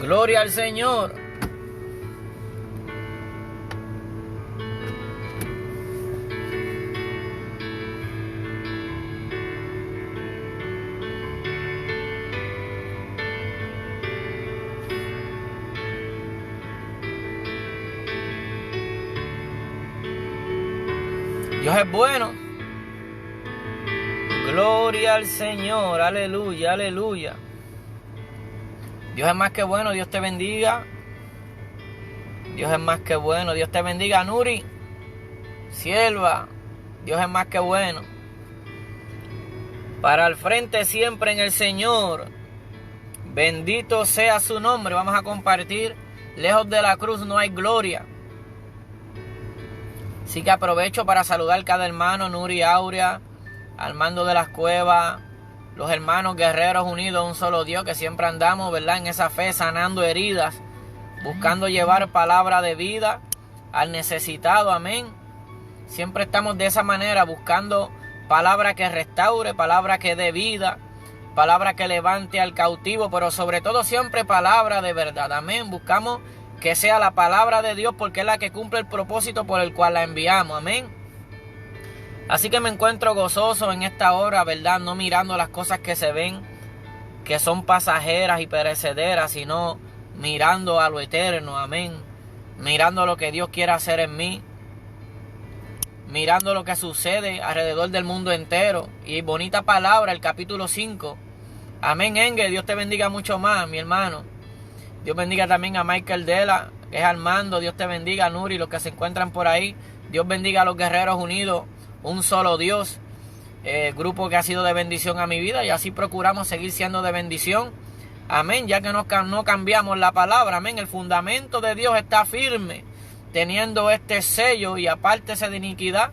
Gloria al Señor. Dios es bueno. Gloria al Señor. Aleluya, aleluya. Dios es más que bueno. Dios te bendiga. Dios es más que bueno. Dios te bendiga, Nuri. Sierva. Dios es más que bueno. Para el frente siempre en el Señor. Bendito sea su nombre. Vamos a compartir. Lejos de la cruz no hay gloria. Así que aprovecho para saludar cada hermano, Nuri, Aurea, Armando de las Cuevas, los hermanos guerreros unidos a un solo Dios, que siempre andamos, ¿verdad?, en esa fe, sanando heridas, buscando llevar palabra de vida al necesitado, amén. Siempre estamos de esa manera, buscando palabra que restaure, palabra que dé vida, palabra que levante al cautivo, pero sobre todo siempre palabra de verdad, amén. Buscamos que sea la palabra de Dios porque es la que cumple el propósito por el cual la enviamos, amén. Así que me encuentro gozoso en esta hora, ¿verdad? No mirando las cosas que se ven, que son pasajeras y perecederas, sino mirando a lo eterno, amén. Mirando lo que Dios quiere hacer en mí, mirando lo que sucede alrededor del mundo entero. Y bonita palabra, el capítulo 5. Amén, Engel. Dios te bendiga mucho más, mi hermano. Dios bendiga también a Michael Dela, que es Armando. Dios te bendiga, Nuri, los que se encuentran por ahí. Dios bendiga a los guerreros unidos, un solo Dios. Grupo que ha sido de bendición a mi vida y así procuramos seguir siendo de bendición. Amén, ya que no cambiamos la palabra. Amén, el fundamento de Dios está firme, teniendo este sello y apártese de iniquidad.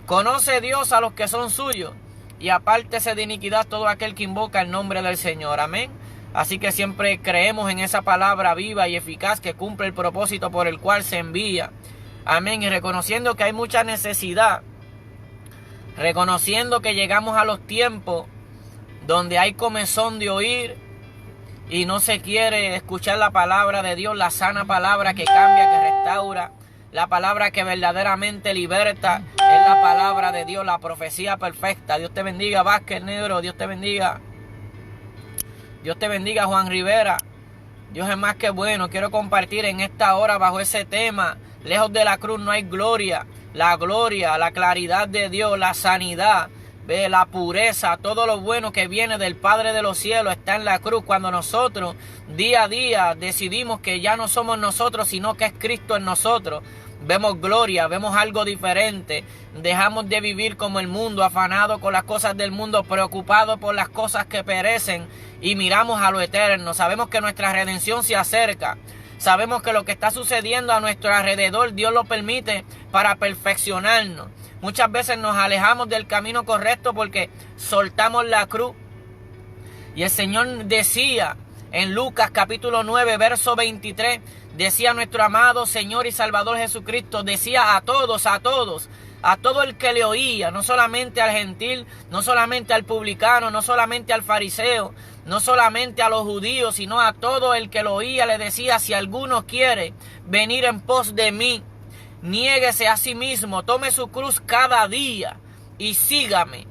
Conoce Dios a los que son suyos y apártese de iniquidad todo aquel que invoca el nombre del Señor. Amén. Así que siempre creemos en esa palabra viva y eficaz que cumple el propósito por el cual se envía. Amén. Y reconociendo que hay mucha necesidad, reconociendo que llegamos a los tiempos donde hay comezón de oír y no se quiere escuchar la palabra de Dios, la sana palabra que cambia, que restaura, la palabra que verdaderamente liberta, es la palabra de Dios, la profecía perfecta. Dios te bendiga, Vázquez Negro. Dios te bendiga. Dios te bendiga, Juan Rivera. Dios es más que bueno. Quiero compartir en esta hora bajo ese tema. Lejos de la cruz no hay gloria. La gloria, la claridad de Dios, la sanidad, la pureza, todo lo bueno que viene del Padre de los cielos está en la cruz. Cuando nosotros día a día decidimos que ya no somos nosotros, sino que es Cristo en nosotros, vemos gloria, vemos algo diferente. Dejamos de vivir como el mundo, afanado con las cosas del mundo, preocupado por las cosas que perecen, y miramos a lo eterno. Sabemos que nuestra redención se acerca. Sabemos que lo que está sucediendo a nuestro alrededor, Dios lo permite para perfeccionarnos. Muchas veces nos alejamos del camino correcto porque soltamos la cruz. Y el Señor decía en Lucas capítulo 9, verso 23, decía nuestro amado Señor y Salvador Jesucristo, decía a todo el que le oía, no solamente al gentil, no solamente al publicano, no solamente al fariseo, no solamente a los judíos, sino a todo el que lo oía, le decía: si alguno quiere venir en pos de mí, niéguese a sí mismo, tome su cruz cada día y sígame.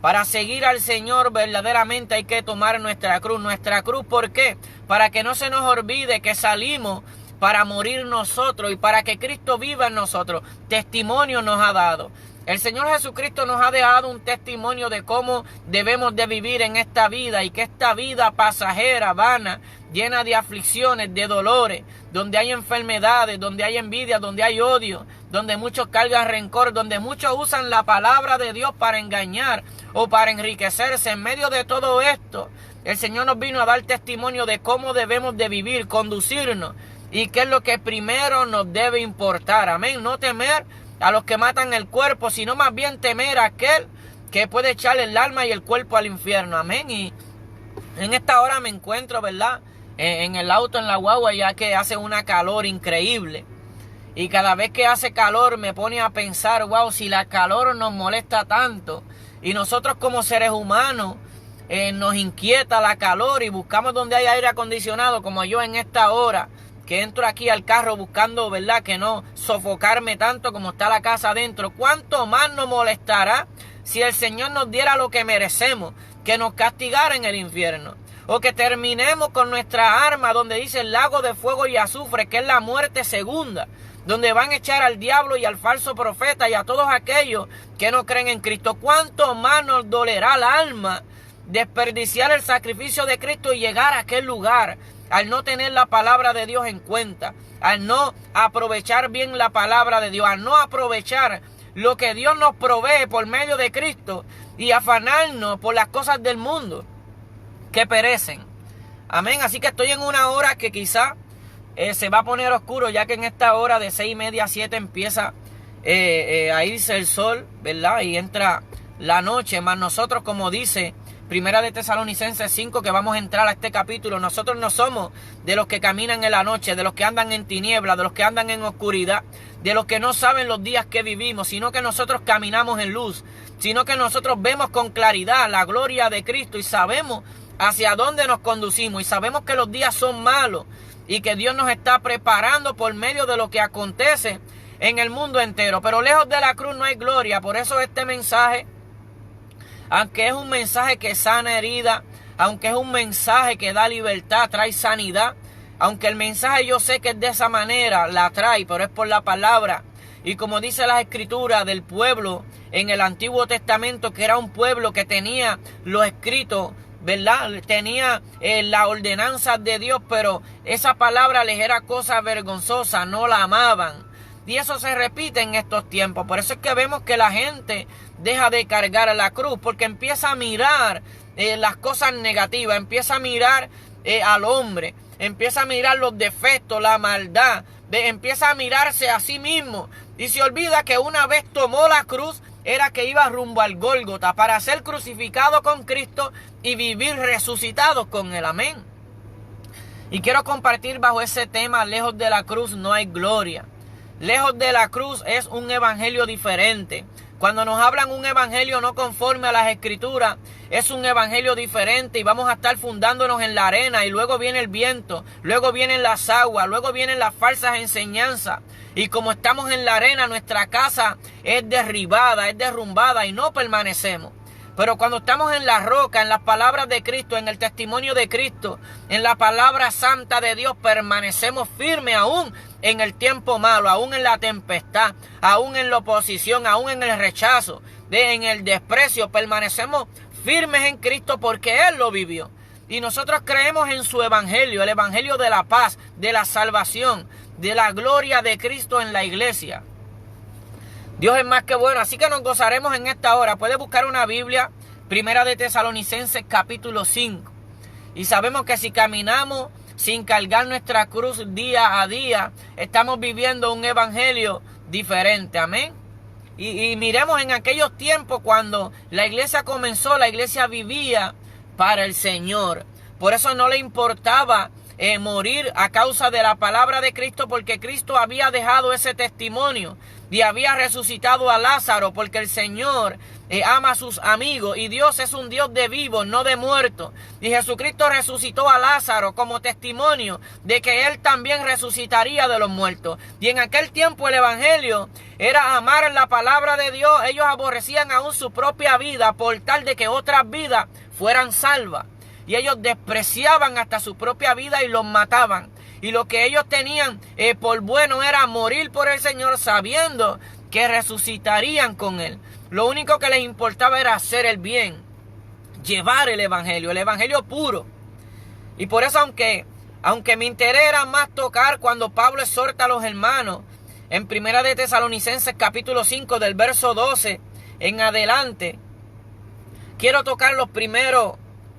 Para seguir al Señor verdaderamente hay que tomar nuestra cruz. Nuestra cruz, ¿por qué? Para que no se nos olvide que salimos para morir nosotros y para que Cristo viva en nosotros. Testimonio nos ha dado. El Señor Jesucristo nos ha dejado un testimonio de cómo debemos de vivir en esta vida, y que esta vida pasajera, vana, llena de aflicciones, de dolores, donde hay enfermedades, donde hay envidia, donde hay odio, donde muchos cargan rencor, donde muchos usan la palabra de Dios para engañar o para enriquecerse. En medio de todo esto, el Señor nos vino a dar testimonio de cómo debemos de vivir, conducirnos, y qué es lo que primero nos debe importar. Amén. No temer a los que matan el cuerpo, sino más bien temer a aquel que puede echar el alma y el cuerpo al infierno. Amén. Y en esta hora me encuentro, ¿verdad?, en el auto, en la guagua, ya que hace una calor increíble. Y cada vez que hace calor me pone a pensar, wow, si la calor nos molesta tanto, y nosotros como seres humanos nos inquieta la calor y buscamos donde hay aire acondicionado, como yo en esta hora, que entro aquí al carro buscando, ¿verdad?, que no sofocarme tanto como está la casa adentro. ¿Cuánto más nos molestará si el Señor nos diera lo que merecemos, que nos castigara en el infierno? O que terminemos con nuestra arma donde dice el lago de fuego y azufre, que es la muerte segunda, donde van a echar al diablo y al falso profeta y a todos aquellos que no creen en Cristo. ¿Cuánto más nos dolerá el alma desperdiciar el sacrificio de Cristo y llegar a aquel lugar al no tener la palabra de Dios en cuenta, al no aprovechar bien la palabra de Dios, al no aprovechar lo que Dios nos provee por medio de Cristo y afanarnos por las cosas del mundo que perecen? Amén. Así que estoy en una hora que quizá se va a poner oscuro, ya que en esta hora de 6:30 a 7 empieza a irse el sol, ¿verdad? Y entra la noche, más nosotros, como dice Primera de Tesalonicenses 5, que vamos a entrar a este capítulo, nosotros no somos de los que caminan en la noche, de los que andan en tinieblas, de los que andan en oscuridad, de los que no saben los días que vivimos, sino que nosotros caminamos en luz, sino que nosotros vemos con claridad la gloria de Cristo y sabemos hacia dónde nos conducimos y sabemos que los días son malos y que Dios nos está preparando por medio de lo que acontece en el mundo entero. Pero lejos de la cruz no hay gloria. Por eso este mensaje, aunque es un mensaje que sana herida, aunque es un mensaje que da libertad, trae sanidad, aunque el mensaje yo sé que es de esa manera, la trae, pero es por la palabra. Y como dice las escrituras del pueblo en el Antiguo Testamento, que era un pueblo que tenía los escritos, ¿verdad? Tenía la ordenanza de Dios, pero esa palabra les era cosa vergonzosa, no la amaban. Y eso se repite en estos tiempos. Por eso es que vemos que la gente deja de cargar la cruz, porque empieza a mirar las cosas negativas, empieza a mirar al hombre, empieza a mirar los defectos, la maldad, empieza a mirarse a sí mismo y se olvida que una vez tomó la cruz era que iba rumbo al Gólgota para ser crucificado con Cristo y vivir resucitados con él. Amén. Y quiero compartir bajo ese tema: lejos de la cruz no hay gloria. Lejos de la cruz es un evangelio diferente. Cuando nos hablan un evangelio no conforme a las escrituras, es un evangelio diferente y vamos a estar fundándonos en la arena y luego viene el viento, luego vienen las aguas, luego vienen las falsas enseñanzas. Y como estamos en la arena, nuestra casa es derribada, es derrumbada y no permanecemos. Pero cuando estamos en la roca, en las palabras de Cristo, en el testimonio de Cristo, en la palabra santa de Dios, permanecemos firmes aún en el tiempo malo, aún en la tempestad, aún en la oposición, aún en el rechazo, en el desprecio. Permanecemos firmes en Cristo porque Él lo vivió. Y nosotros creemos en su evangelio, el evangelio de la paz, de la salvación, de la gloria de Cristo en la iglesia. Dios es más que bueno, así que nos gozaremos en esta hora. Puede buscar una Biblia, Primera de Tesalonicenses capítulo 5. Y sabemos que si caminamos sin cargar nuestra cruz día a día, estamos viviendo un evangelio diferente. Amén. Y miremos en aquellos tiempos cuando la iglesia comenzó, la iglesia vivía para el Señor. Por eso no le importaba morir a causa de la palabra de Cristo, porque Cristo había dejado ese testimonio y había resucitado a Lázaro, porque el Señor ama a sus amigos y Dios es un Dios de vivos, no de muertos. Y Jesucristo resucitó a Lázaro como testimonio de que Él también resucitaría de los muertos. Y en aquel tiempo el evangelio era amar la palabra de Dios. Ellos aborrecían aún su propia vida por tal de que otras vidas fueran salvas. Y ellos despreciaban hasta su propia vida y los mataban. Y lo que ellos tenían por bueno era morir por el Señor, sabiendo que resucitarían con Él. Lo único que les importaba era hacer el bien, llevar el evangelio puro. Y por eso, aunque mi interés era más tocar cuando Pablo exhorta a los hermanos en Primera de Tesalonicenses capítulo 5 del verso 12 en adelante, quiero tocar los primeros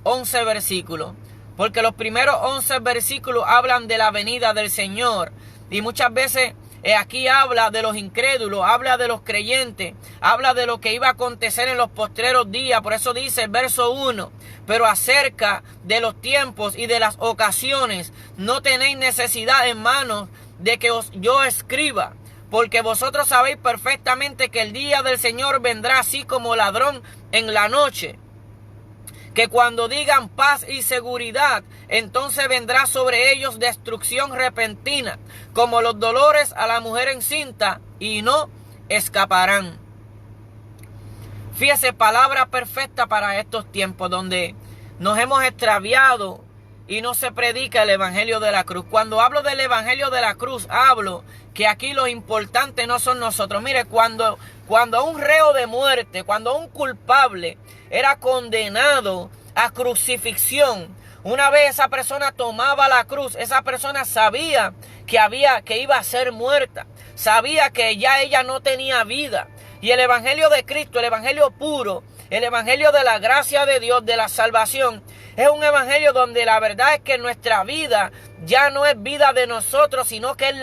11 versículos, porque los primeros 11 versículos hablan de la venida del Señor. Y muchas veces aquí habla de los incrédulos, habla de los creyentes, habla de lo que iba a acontecer en los postreros días. Por eso dice el verso 1: pero acerca de los tiempos y de las ocasiones no tenéis necesidad, hermanos, de que yo escriba, porque vosotros sabéis perfectamente que el día del Señor vendrá así como ladrón en la noche. que cuando digan paz y seguridad, entonces vendrá sobre ellos destrucción repentina, como los dolores a la mujer encinta, y no escaparán. Fíjese, palabra perfecta para estos tiempos donde nos hemos extraviado y no se predica el evangelio de la cruz. Cuando hablo del evangelio de la cruz, hablo que aquí lo importante no son nosotros. Mire, cuando un reo de muerte, cuando un culpable era condenado a crucifixión, una vez esa persona tomaba la cruz, esa persona sabía que iba a ser muerta, sabía que ya ella no tenía vida. Y el evangelio de Cristo, el evangelio puro, el evangelio de la gracia de Dios, de la salvación, es un evangelio donde la verdad es que nuestra vida ya no es vida de nosotros, sino que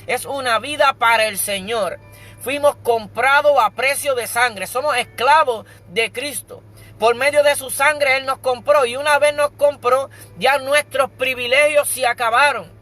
es una vida para el Señor. Fuimos comprados a precio de sangre, somos esclavos de Cristo. Por medio de su sangre Él nos compró, y una vez nos compró, ya nuestros privilegios se acabaron.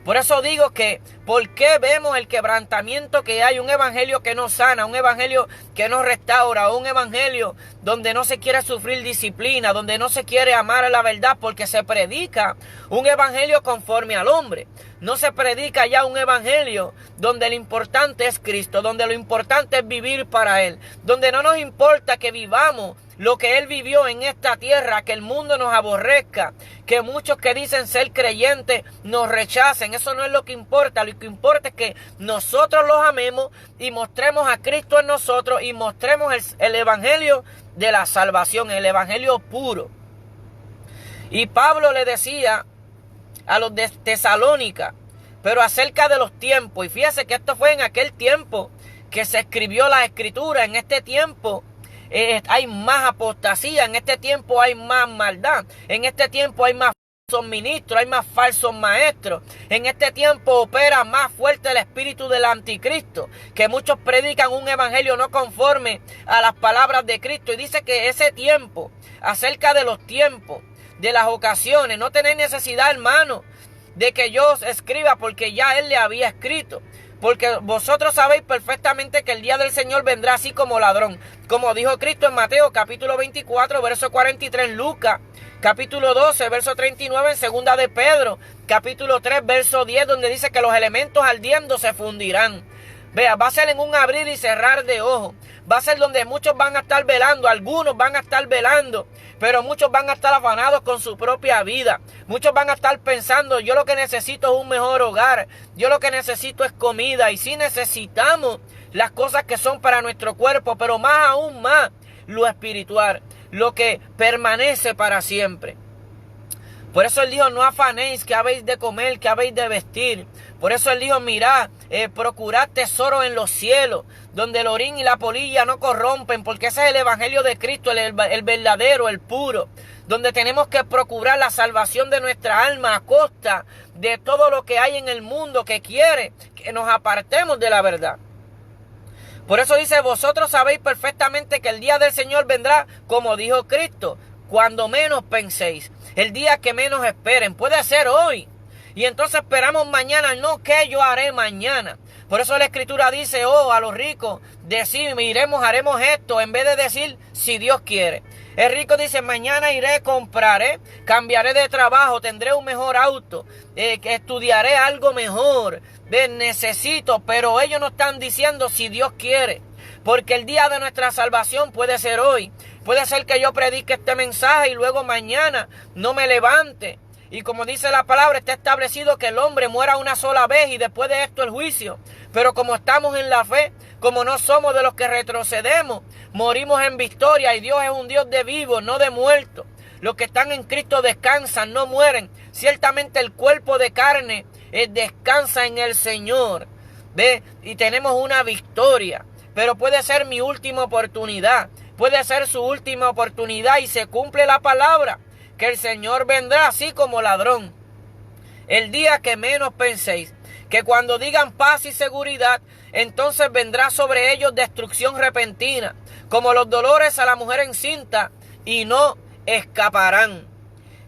Por eso digo que, ¿por qué vemos el quebrantamiento que hay? Un evangelio que no sana, un evangelio que no restaura, un evangelio donde no se quiere sufrir disciplina, donde no se quiere amar a la verdad, porque se predica un evangelio conforme al hombre. No se predica ya un evangelio donde lo importante es Cristo, donde lo importante es vivir para Él, donde no nos importa que vivamos lo que Él vivió en esta tierra, que el mundo nos aborrezca, que muchos que dicen ser creyentes nos rechacen. Eso no es lo que importa. Lo que importa es que nosotros los amemos y mostremos a Cristo en nosotros y mostremos el evangelio de la salvación, el evangelio puro. Y Pablo le decía a los de Tesalónica, pero acerca de los tiempos, y fíjese que esto fue en aquel tiempo que se escribió la escritura. En este tiempo hay más apostasía, en este tiempo hay más maldad, en este tiempo hay más falsos ministros, hay más falsos maestros, en este tiempo opera más fuerte el espíritu del anticristo, que muchos predican un evangelio no conforme a las palabras de Cristo. Y dice que ese tiempo, acerca de los tiempos, de las ocasiones, no tenéis necesidad, hermano, de que yo os escriba, porque ya Él le había escrito. Porque vosotros sabéis perfectamente que el día del Señor vendrá así como ladrón. Como dijo Cristo en Mateo capítulo 24, verso 43, Lucas capítulo 12, verso 39, en segunda de Pedro capítulo 3, verso 10, donde dice que los elementos ardiendo se fundirán. Vea, va a ser en un abrir y cerrar de ojos. Va a ser donde muchos van a estar velando, algunos van a estar velando, pero muchos van a estar afanados con su propia vida. Muchos van a estar pensando, yo lo que necesito es un mejor hogar, yo lo que necesito es comida. Y sí necesitamos las cosas que son para nuestro cuerpo, pero aún más lo espiritual, lo que permanece para siempre. Por eso Él dijo, no afanéis que habéis de comer, que habéis de vestir. Por eso Él dijo, mirad, procurad tesoros en los cielos, donde el orín y la polilla no corrompen, porque ese es el evangelio de Cristo, el verdadero, el puro, donde tenemos que procurar la salvación de nuestra alma a costa de todo lo que hay en el mundo que quiere que nos apartemos de la verdad. Por eso dice, vosotros sabéis perfectamente que el día del Señor vendrá, como dijo Cristo, cuando menos penséis, el día que menos esperen. Puede ser hoy, y entonces esperamos mañana, no, ¿qué yo haré mañana? Por eso la Escritura dice, a los ricos, decid, iremos, haremos esto, en vez de decir, si Dios quiere. El rico dice, mañana iré, compraré, cambiaré de trabajo, tendré un mejor auto, estudiaré algo mejor, necesito, pero ellos no están diciendo si Dios quiere, porque el día de nuestra salvación puede ser hoy. Puede ser que yo predique este mensaje y luego mañana no me levante. Y como dice la palabra, está establecido que el hombre muera una sola vez y después de esto el juicio. Pero como estamos en la fe, como no somos de los que retrocedemos, morimos en victoria, y Dios es un Dios de vivos, no de muertos. Los que están en Cristo descansan, no mueren. Ciertamente el cuerpo de carne descansa en el Señor. ¿Ve? Y tenemos una victoria. Pero puede ser mi última oportunidad. Puede ser su última oportunidad y se cumple la palabra, que el Señor vendrá así como ladrón. El día que menos penséis, que cuando digan paz y seguridad, entonces vendrá sobre ellos destrucción repentina, como los dolores a la mujer encinta, y no escaparán.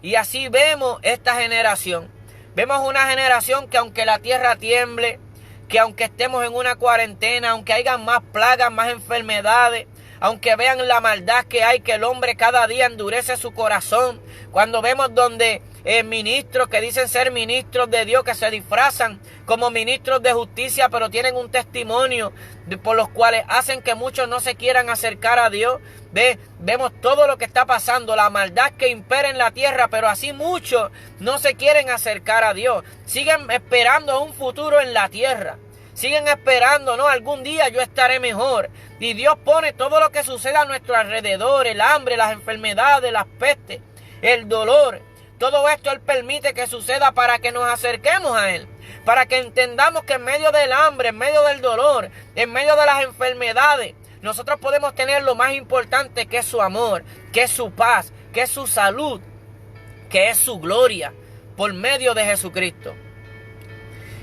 Y así vemos esta generación. Vemos una generación que aunque la tierra tiemble, que aunque estemos en una cuarentena, aunque haya más plagas, más enfermedades, aunque vean la maldad que hay, que el hombre cada día endurece su corazón. Cuando vemos donde ministros que dicen ser ministros de Dios, que se disfrazan como ministros de justicia, pero tienen un testimonio por los cuales hacen que muchos no se quieran acercar a Dios. Vemos todo lo que está pasando, la maldad que impera en la tierra, pero así muchos no se quieren acercar a Dios. Siguen esperando un futuro en la tierra. Siguen esperando, no, algún día yo estaré mejor. Y Dios pone todo lo que sucede a nuestro alrededor, el hambre, las enfermedades, las pestes, el dolor. Todo esto Él permite que suceda para que nos acerquemos a Él. Para que entendamos que en medio del hambre, en medio del dolor, en medio de las enfermedades, nosotros podemos tener lo más importante, que es su amor, que es su paz, que es su salud, que es su gloria, por medio de Jesucristo.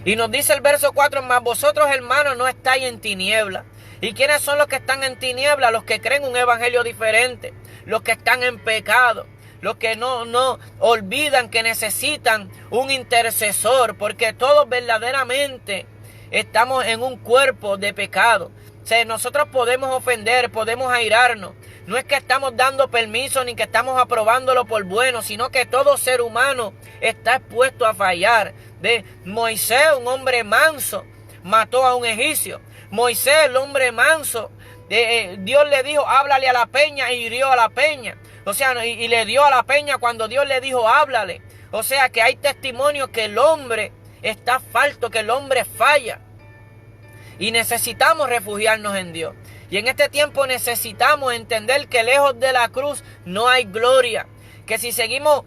Y nos dice el verso 4, mas vosotros, hermanos, no estáis en tinieblas. ¿Y quiénes son los que están en tinieblas? Los que creen un evangelio diferente, los que están en pecado, los que no olvidan que necesitan un intercesor, porque todos verdaderamente estamos en un cuerpo de pecado. O sea, nosotros podemos ofender, podemos airarnos. No es que estamos dando permiso ni que estamos aprobándolo por bueno, sino que todo ser humano está expuesto a fallar. Moisés, un hombre manso, mató a un egipcio. Moisés, el hombre manso, Dios le dijo, háblale a la peña, y hirió a la peña. O sea, y le dio a la peña cuando Dios le dijo, háblale. O sea, que hay testimonio que el hombre está falto, que el hombre falla. Y necesitamos refugiarnos en Dios. Y en este tiempo necesitamos entender que lejos de la cruz no hay gloria. Que si seguimos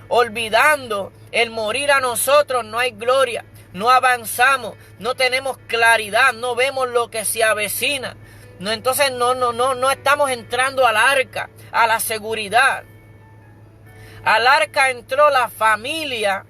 olvidando el morir a nosotros, no hay gloria. No avanzamos, no tenemos claridad, no vemos lo que se avecina. No, entonces no estamos entrando al arca, a la seguridad. Al arca entró la familia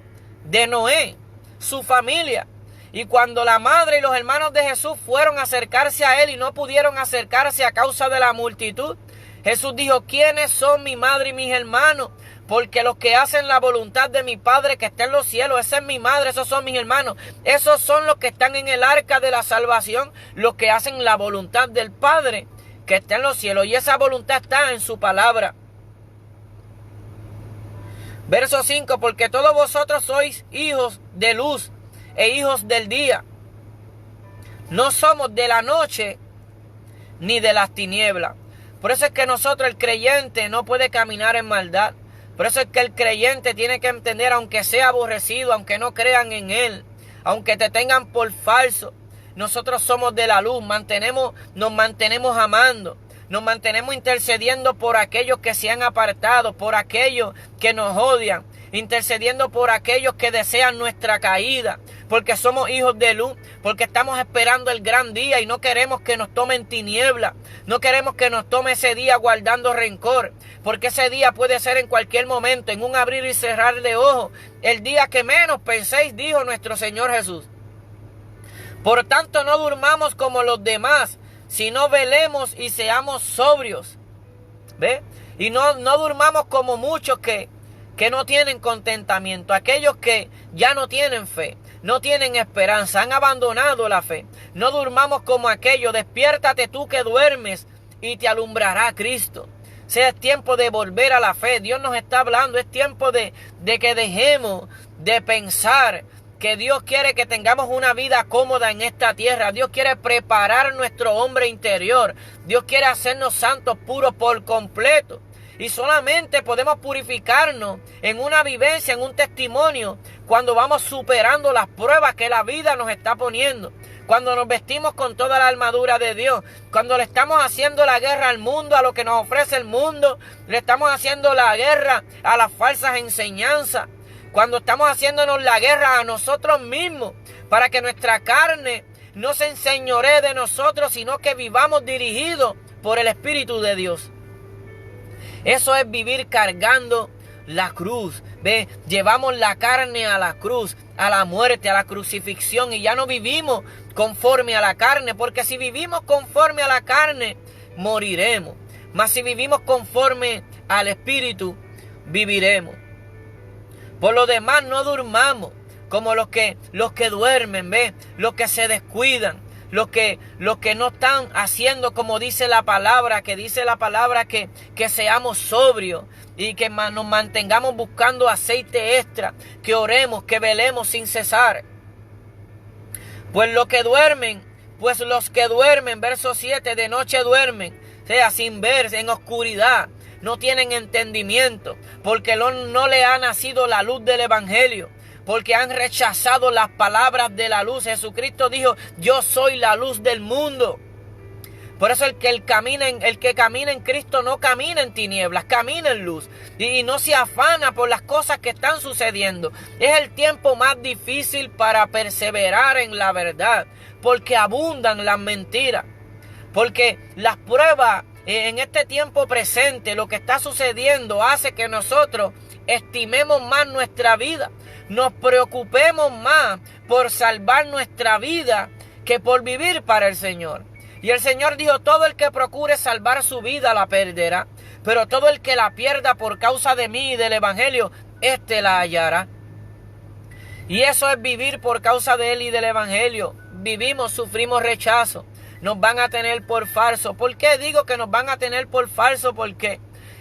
de Noé, su familia. Y cuando la madre y los hermanos de Jesús fueron a acercarse a él y no pudieron acercarse a causa de la multitud, Jesús dijo, ¿quiénes son mi madre y mis hermanos? Porque los que hacen la voluntad de mi Padre que está en los cielos, esa es mi madre, esos son mis hermanos. Esos son los que están en el arca de la salvación, los que hacen la voluntad del Padre que está en los cielos. Y esa voluntad está en su palabra. Verso 5, porque todos vosotros sois hijos de luz e hijos del día. No somos de la noche ni de las tinieblas. Por eso es que nosotros, el creyente, no puede caminar en maldad. Por eso es que el creyente tiene que entender, aunque sea aborrecido, aunque no crean en Él, aunque te tengan por falso, nosotros somos de la luz, nos mantenemos amando, nos mantenemos intercediendo por aquellos que se han apartado, por aquellos que nos odian, intercediendo por aquellos que desean nuestra caída, porque somos hijos de luz, porque estamos esperando el gran día y no queremos que nos tomen tiniebla, no queremos que nos tome ese día guardando rencor, porque ese día puede ser en cualquier momento, en un abrir y cerrar de ojos, el día que menos penséis, dijo nuestro Señor Jesús. Por tanto, no durmamos como los demás, sino velemos y seamos sobrios. ¿Ve? Y no durmamos como muchos que no tienen contentamiento, aquellos que ya no tienen fe, no tienen esperanza, han abandonado la fe. No durmamos como aquellos, despiértate tú que duermes y te alumbrará Cristo. Sea es tiempo de volver a la fe, Dios nos está hablando, es tiempo de que dejemos de pensar que Dios quiere que tengamos una vida cómoda en esta tierra. Dios quiere preparar nuestro hombre interior, Dios quiere hacernos santos, puros por completo. Y solamente podemos purificarnos en una vivencia, en un testimonio, cuando vamos superando las pruebas que la vida nos está poniendo. Cuando nos vestimos con toda la armadura de Dios. Cuando le estamos haciendo la guerra al mundo, a lo que nos ofrece el mundo. Le estamos haciendo la guerra a las falsas enseñanzas. Cuando estamos haciéndonos la guerra a nosotros mismos. Para que nuestra carne no se enseñoree de nosotros, sino que vivamos dirigidos por el Espíritu de Dios. Eso es vivir cargando la cruz. ¿Ve? Llevamos la carne a la cruz, a la muerte, a la crucifixión, y ya no vivimos conforme a la carne, porque si vivimos conforme a la carne, moriremos. Mas si vivimos conforme al Espíritu, viviremos. Por lo demás, no durmamos como los que duermen, ¿ve? Los que se descuidan, los que no están haciendo como dice la palabra, que seamos sobrios y que nos mantengamos buscando aceite extra, que oremos, que velemos sin cesar. Pues los que duermen, verso 7, de noche duermen, o sea, sin ver, en oscuridad, no tienen entendimiento, porque no le ha nacido la luz del evangelio, porque han rechazado las palabras de la luz. Jesucristo dijo: yo soy la luz del mundo. Por eso el que camina en Cristo no camina en tinieblas, camina en luz. Y no se afana por las cosas que están sucediendo. Es el tiempo más difícil para perseverar en la verdad, porque abundan las mentiras. Porque las pruebas en este tiempo presente, lo que está sucediendo, hace que nosotros estimemos más nuestra vida. Nos preocupemos más por salvar nuestra vida que por vivir para el Señor. Y el Señor dijo: todo el que procure salvar su vida la perderá, pero todo el que la pierda por causa de mí y del evangelio, éste la hallará. Y eso es vivir por causa de Él y del evangelio. Sufrimos rechazo. Nos van a tener por falso. ¿Por qué digo que nos van a tener por falso? Porque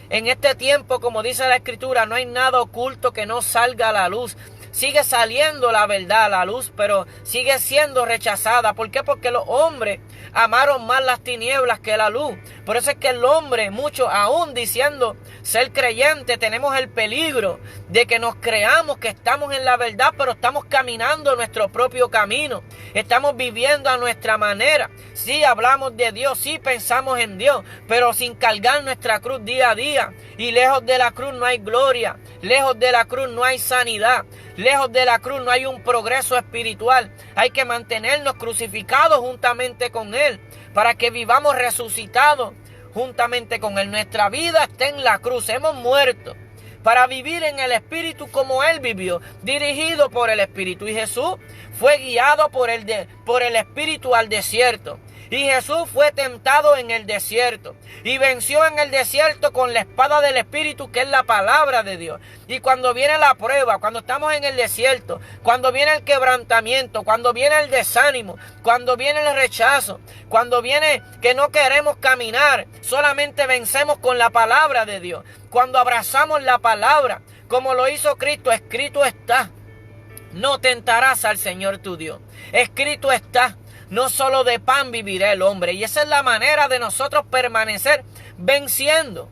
en este tiempo, como dice la Escritura, no hay nada oculto que no salga a la luz. Sigue saliendo la verdad a la luz, pero sigue siendo rechazada. ¿Por qué? Porque los hombres amaron más las tinieblas que la luz. Por eso es que el hombre, muchos aún diciendo ser creyente, tenemos el peligro de que nos creamos que estamos en la verdad, pero estamos caminando nuestro propio camino. Estamos viviendo a nuestra manera. Sí hablamos de Dios, sí pensamos en Dios, pero sin cargar nuestra cruz día a día. Y lejos de la cruz no hay gloria, lejos de la cruz no hay sanidad, lejos de la cruz no hay un progreso espiritual. Hay que mantenernos crucificados juntamente con Él, para que vivamos resucitados juntamente con Él. Nuestra vida está en la cruz, hemos muerto para vivir en el Espíritu como Él vivió, dirigido por el Espíritu. Y Jesús fue guiado por el Espíritu al desierto. Y Jesús fue tentado en el desierto y venció en el desierto con la espada del Espíritu, que es la palabra de Dios. Y cuando viene la prueba, cuando estamos en el desierto, cuando viene el quebrantamiento, cuando viene el desánimo, cuando viene el rechazo, cuando viene que no queremos caminar, solamente vencemos con la palabra de Dios. Cuando abrazamos la palabra, como lo hizo Cristo, escrito está: no tentarás al Señor tu Dios. Escrito está: no solo de pan vivirá el hombre. Y esa es la manera de nosotros permanecer venciendo,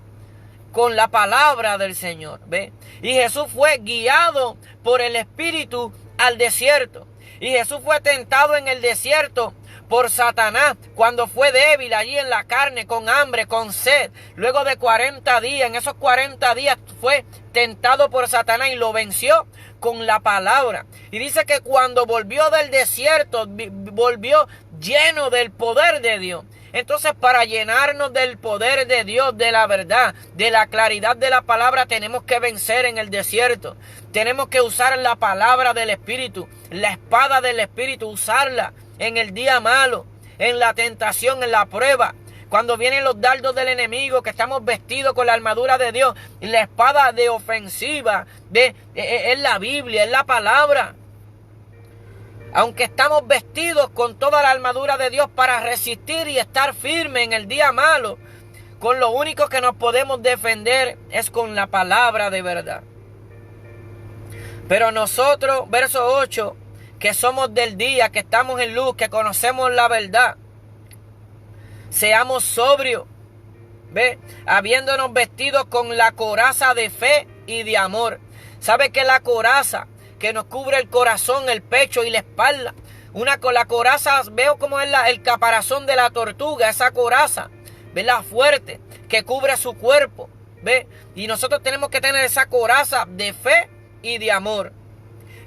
con la palabra del Señor. ¿Ve? Y Jesús fue guiado por el Espíritu al desierto. Y Jesús fue tentado en el desierto por Satanás cuando fue débil allí en la carne, con hambre, con sed. Luego de 40 días, en esos 40 días fue tentado por Satanás y lo venció con la palabra. Y dice que cuando volvió del desierto, volvió lleno del poder de Dios. Entonces, para llenarnos del poder de Dios, de la verdad, de la claridad de la palabra, tenemos que vencer en el desierto. Tenemos que usar la palabra del Espíritu, la espada del Espíritu, usarla en el día malo, en la tentación, en la prueba. Cuando vienen los dardos del enemigo, que estamos vestidos con la armadura de Dios, y la espada de ofensiva es la Biblia, es la palabra. Aunque estamos vestidos con toda la armadura de Dios para resistir y estar firmes en el día malo, con lo único que nos podemos defender es con la palabra de verdad. Pero nosotros, verso 8, que somos del día, que estamos en luz, que conocemos la verdad, seamos sobrios, ¿ve? Habiéndonos vestido con la coraza de fe y de amor. ¿Sabe qué es la coraza? Que nos cubre el corazón, el pecho y la espalda. La coraza, veo como es el caparazón de la tortuga, esa coraza, ¿verdad? Fuerte, que cubre su cuerpo, ¿ve? Y nosotros tenemos que tener esa coraza de fe y de amor.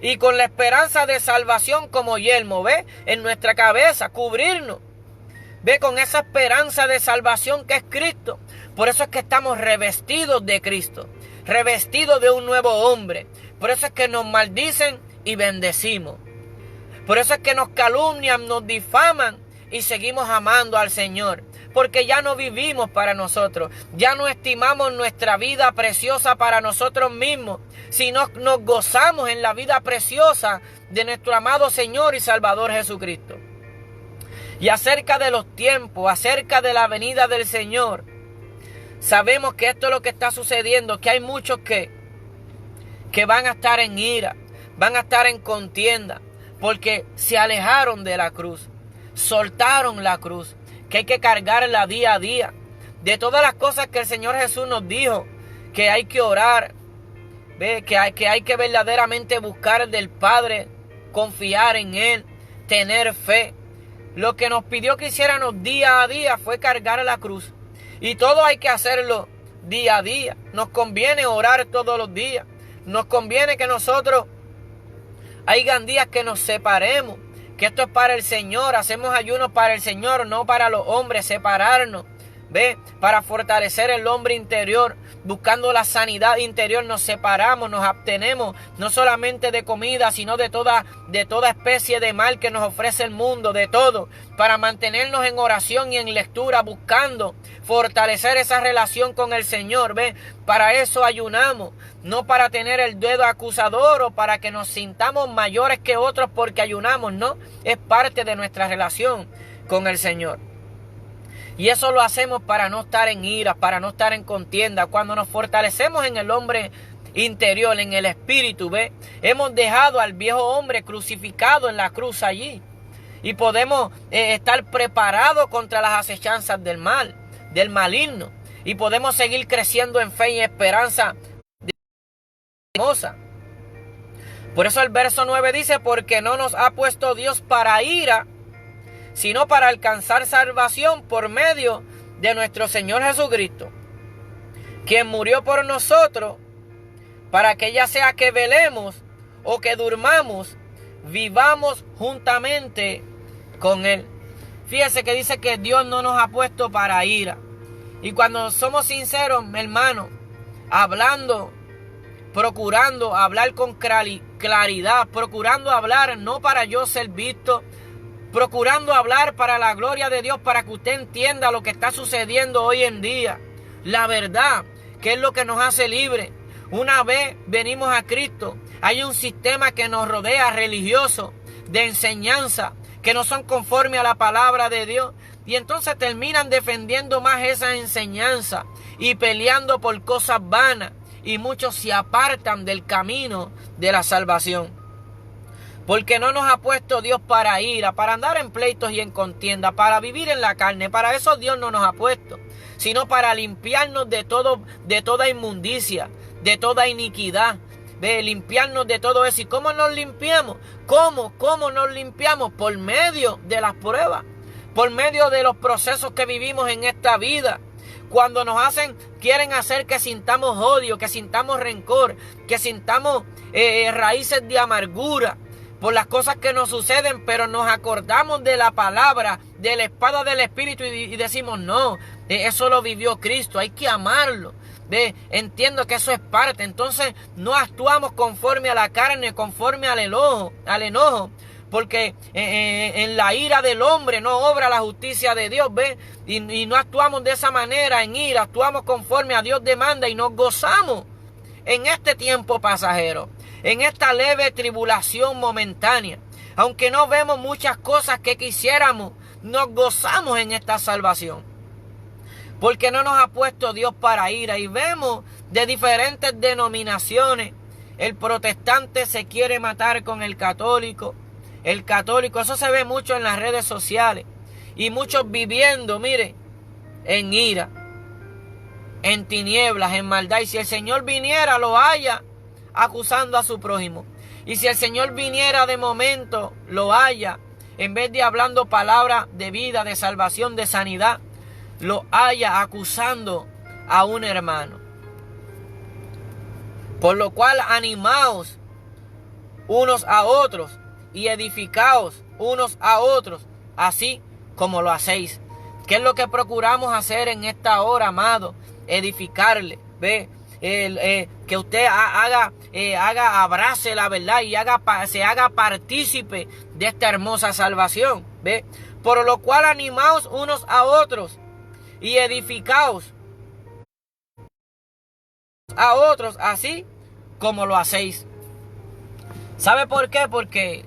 Y con la esperanza de salvación como yelmo, ¿ve? En nuestra cabeza, cubrirnos. Ve, con esa esperanza de salvación que es Cristo. Por eso es que estamos revestidos de Cristo, revestidos de un nuevo hombre. Por eso es que nos maldicen y bendecimos. Por eso es que nos calumnian, nos difaman y seguimos amando al Señor. Porque ya no vivimos para nosotros, ya no estimamos nuestra vida preciosa para nosotros mismos, sino nos gozamos en la vida preciosa de nuestro amado Señor y Salvador Jesucristo. Y acerca de los tiempos, acerca de la venida del Señor, sabemos que esto es lo que está sucediendo, que hay muchos que van a estar en ira, van a estar en contienda, porque se alejaron de la cruz, soltaron la cruz, que hay que cargarla día a día. De todas las cosas que el Señor Jesús nos dijo, que hay que orar, ¿ve? Que hay que verdaderamente buscar del Padre, confiar en Él, tener fe. Lo que nos pidió que hiciéramos día a día fue cargar la cruz. Y todo hay que hacerlo día a día. Nos conviene orar todos los días. Nos conviene que nosotros hayan días que nos separemos. Que esto es para el Señor. Hacemos ayunos para el Señor, no para los hombres. Separarnos. ¿Ve? Para fortalecer el hombre interior, buscando la sanidad interior, nos separamos, nos abstenemos, no solamente de comida, sino de toda especie de mal que nos ofrece el mundo, de todo, para mantenernos en oración y en lectura, buscando fortalecer esa relación con el Señor. ¿Ve? Para eso ayunamos, no para tener el dedo acusador o para que nos sintamos mayores que otros porque ayunamos, no, es parte de nuestra relación con el Señor. Y eso lo hacemos para no estar en ira, para no estar en contienda. Cuando nos fortalecemos en el hombre interior, en el espíritu, ¿ve? Hemos dejado al viejo hombre crucificado en la cruz allí. Y podemos estar preparados contra las acechanzas del mal, del maligno. Y podemos seguir creciendo en fe y esperanza hermosa. Por eso el verso 9 dice, porque no nos ha puesto Dios para ira, sino para alcanzar salvación por medio de nuestro Señor Jesucristo, quien murió por nosotros, para que ya sea que velemos o que durmamos, vivamos juntamente con Él. Fíjese que dice que Dios no nos ha puesto para ira. Y cuando somos sinceros, hermano, hablando, procurando hablar con claridad, procurando hablar no para yo ser visto, procurando hablar para la gloria de Dios, para que usted entienda lo que está sucediendo hoy en día. La verdad, que es lo que nos hace libres. Una vez venimos a Cristo, hay un sistema que nos rodea religioso, de enseñanza, que no son conforme a la palabra de Dios. Y entonces terminan defendiendo más esa enseñanza y peleando por cosas vanas. Y muchos se apartan del camino de la salvación. Porque no nos ha puesto Dios para ira, para andar en pleitos y en contienda, para vivir en la carne. Para eso Dios no nos ha puesto, sino para limpiarnos de toda inmundicia, de toda iniquidad, de limpiarnos de todo eso. ¿Y cómo nos limpiamos? ¿Cómo nos limpiamos? Por medio de las pruebas, por medio de los procesos que vivimos en esta vida. Cuando quieren hacer que sintamos odio, que sintamos rencor, que sintamos raíces de amargura por las cosas que nos suceden, pero nos acordamos de la palabra, de la espada del Espíritu y decimos, no, eso lo vivió Cristo, hay que amarlo. ¿Ve? Entiendo que eso es parte. Entonces no actuamos conforme a la carne, conforme al enojo, porque en la ira del hombre no obra la justicia de Dios, ¿ve? Y no actuamos de esa manera en ira, actuamos conforme a Dios demanda y nos gozamos en este tiempo pasajero, en esta leve tribulación momentánea. Aunque no vemos muchas cosas que quisiéramos, nos gozamos en esta salvación. Porque no nos ha puesto Dios para ira. Y vemos de diferentes denominaciones. El protestante se quiere matar con el católico. El católico, eso se ve mucho en las redes sociales. Y muchos viviendo, mire, en ira, en tinieblas, en maldad. Y si el Señor viniera, lo haya acusando a su prójimo. Y si el Señor viniera de momento, lo haya, en vez de hablando palabras de vida, de salvación, de sanidad, lo haya acusando a un hermano. Por lo cual animaos unos a otros y edificaos unos a otros, así como lo hacéis. ¿Qué es lo que procuramos hacer en esta hora, amado? Edificarle, ¿ve? Que usted abrace la verdad y se haga partícipe de esta hermosa salvación, ¿ve? Por lo cual animaos unos a otros y edificaos a otros, así como lo hacéis. ¿Sabe por qué? Porque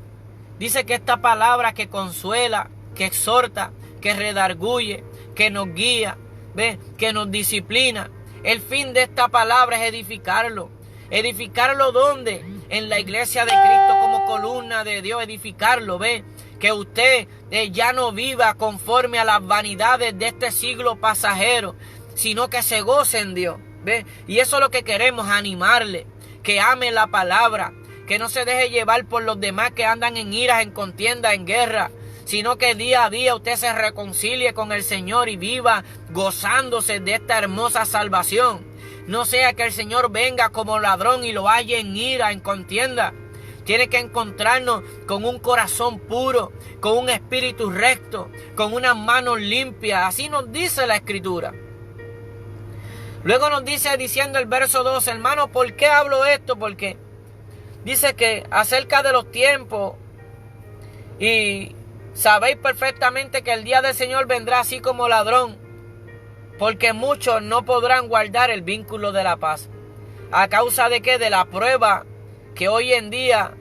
dice que esta palabra que consuela, que exhorta, que redarguye, que nos guía, ¿ve? Que nos disciplina. El fin de esta palabra es edificarlo. ¿Edificarlo dónde? En la iglesia de Cristo como columna de Dios, edificarlo, ¿ve? Que usted ya no viva conforme a las vanidades de este siglo pasajero, sino que se goce en Dios, ¿ve? Y eso es lo que queremos, animarle, que ame la palabra, que no se deje llevar por los demás que andan en iras, en contienda, en guerra, sino que día a día usted se reconcilie con el Señor y viva gozándose de esta hermosa salvación. No sea que el Señor venga como ladrón y lo halle en ira, en contienda. Tiene que encontrarnos con un corazón puro, con un espíritu recto, con unas manos limpias. Así nos dice la Escritura. Luego nos dice, diciendo el verso 2, hermano, ¿por qué hablo esto? Porque dice que acerca de los tiempos, y sabéis perfectamente que el día del Señor vendrá así como ladrón, porque muchos no podrán guardar el vínculo de la paz. ¿A causa de qué? De la prueba que hoy en día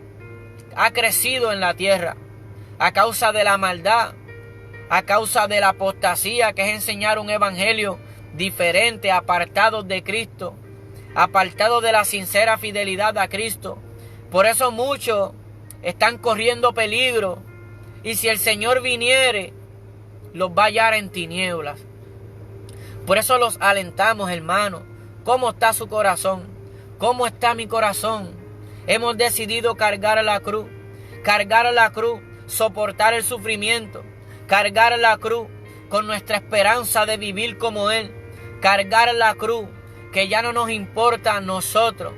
ha crecido en la tierra, a causa de la maldad, a causa de la apostasía, que es enseñar un evangelio diferente, apartados de Cristo, apartados de la sincera fidelidad a Cristo. Por eso muchos están corriendo peligro, y si el Señor viniere, los va a hallar en tinieblas. Por eso los alentamos, hermanos. ¿Cómo está su corazón? ¿Cómo está mi corazón? Hemos decidido cargar la cruz, soportar el sufrimiento, cargar la cruz con nuestra esperanza de vivir como Él, cargar la cruz, que ya no nos importa a nosotros.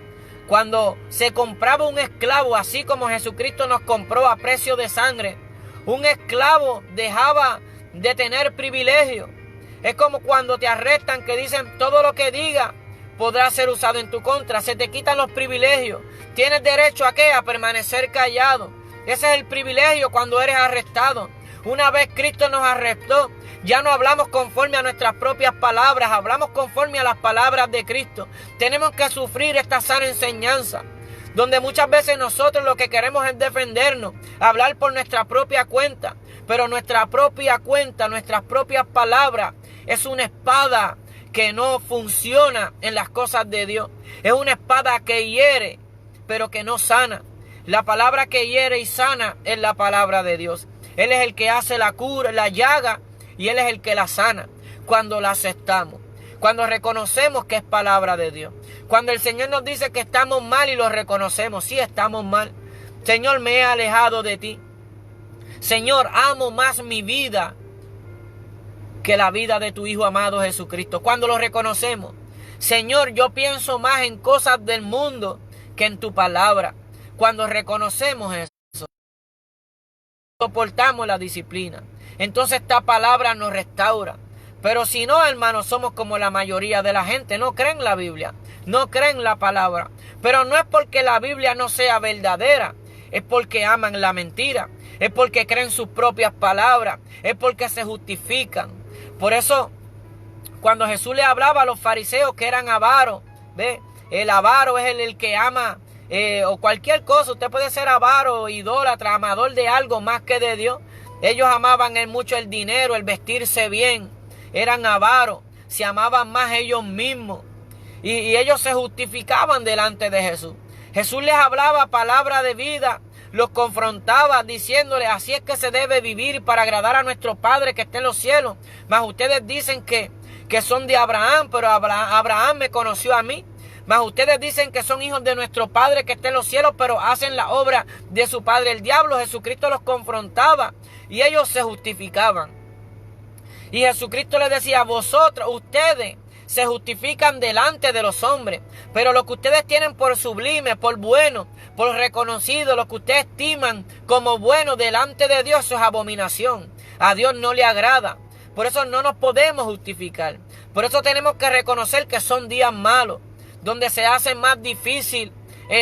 Cuando se compraba un esclavo, así como Jesucristo nos compró a precio de sangre, un esclavo dejaba de tener privilegio. Es como cuando te arrestan, que dicen todo lo que diga podrá ser usado en tu contra. Se te quitan los privilegios. Tienes derecho a ¿qué? A permanecer callado. Ese es el privilegio cuando eres arrestado. Una vez Cristo nos arrestó, ya no hablamos conforme a nuestras propias palabras, hablamos conforme a las palabras de Cristo. Tenemos que sufrir esta sana enseñanza, donde muchas veces nosotros lo que queremos es defendernos, hablar por nuestra propia cuenta, pero nuestra propia cuenta, nuestras propias palabras, es una espada que no funciona en las cosas de Dios. Es una espada que hiere, pero que no sana. La palabra que hiere y sana es la palabra de Dios. Él es el que hace la cura, la llaga, y Él es el que la sana cuando la aceptamos, cuando reconocemos que es palabra de Dios. Cuando el Señor nos dice que estamos mal y lo reconocemos, sí estamos mal. Señor, me he alejado de ti. Señor, amo más mi vida que la vida de tu Hijo amado Jesucristo. Cuando lo reconocemos, Señor, yo pienso más en cosas del mundo que en tu palabra. Cuando reconocemos eso, soportamos la disciplina. Entonces esta palabra nos restaura. Pero si no, hermanos, somos como la mayoría de la gente. No creen la Biblia, no creen la palabra. Pero no es porque la Biblia no sea verdadera, es porque aman la mentira, es porque creen sus propias palabras, es porque se justifican. Por eso, cuando Jesús le hablaba a los fariseos que eran avaros, ¿ve? El avaro es el que ama o cualquier cosa. Usted puede ser avaro, idólatra, amador de algo más que de Dios. Ellos amaban mucho el dinero, el vestirse bien. Eran avaros, se amaban más ellos mismos. Y ellos se justificaban delante de Jesús. Jesús les hablaba palabra de vida, los confrontaba diciéndoles, así es que se debe vivir para agradar a nuestro Padre que está en los cielos. Mas ustedes dicen que son de Abraham, pero Abraham me conoció a mí. Mas ustedes dicen que son hijos de nuestro Padre que está en los cielos, pero hacen la obra de su padre el diablo. Jesucristo los confrontaba y ellos se justificaban. Y Jesucristo les decía, vosotros, ustedes se justifican delante de los hombres, pero lo que ustedes tienen por sublime, por bueno, por reconocido, lo que ustedes estiman como bueno delante de Dios, eso es abominación. A Dios no le agrada. Por eso no nos podemos justificar. Por eso tenemos que reconocer que son días malos, donde se hace más difícil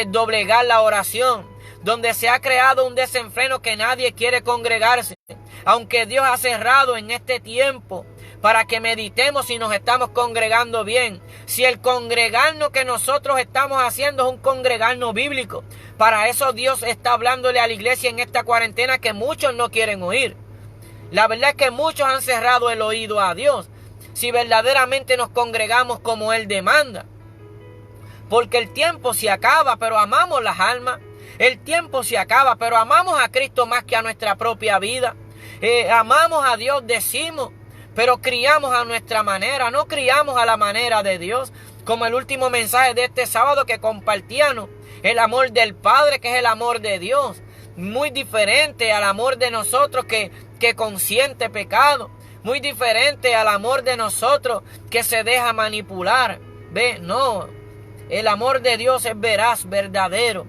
doblegar la oración, donde se ha creado un desenfreno que nadie quiere congregarse. Aunque Dios ha cerrado en este tiempo para que meditemos si nos estamos congregando bien. Si el congregarnos que nosotros estamos haciendo es un congregarnos bíblico. Para eso Dios está hablándole a la iglesia en esta cuarentena que muchos no quieren oír. La verdad es que muchos han cerrado el oído a Dios si verdaderamente nos congregamos como Él demanda. Porque el tiempo se acaba, pero amamos las almas. El tiempo se acaba, pero amamos a Cristo más que a nuestra propia vida. Amamos a Dios, decimos, pero criamos a nuestra manera, no criamos a la manera de Dios. Como el último mensaje de este sábado que compartíamos, el amor del Padre, que es el amor de Dios. Muy diferente al amor de nosotros que consiente pecado. Muy diferente al amor de nosotros que se deja manipular. Ve, no. El amor de Dios es veraz, verdadero.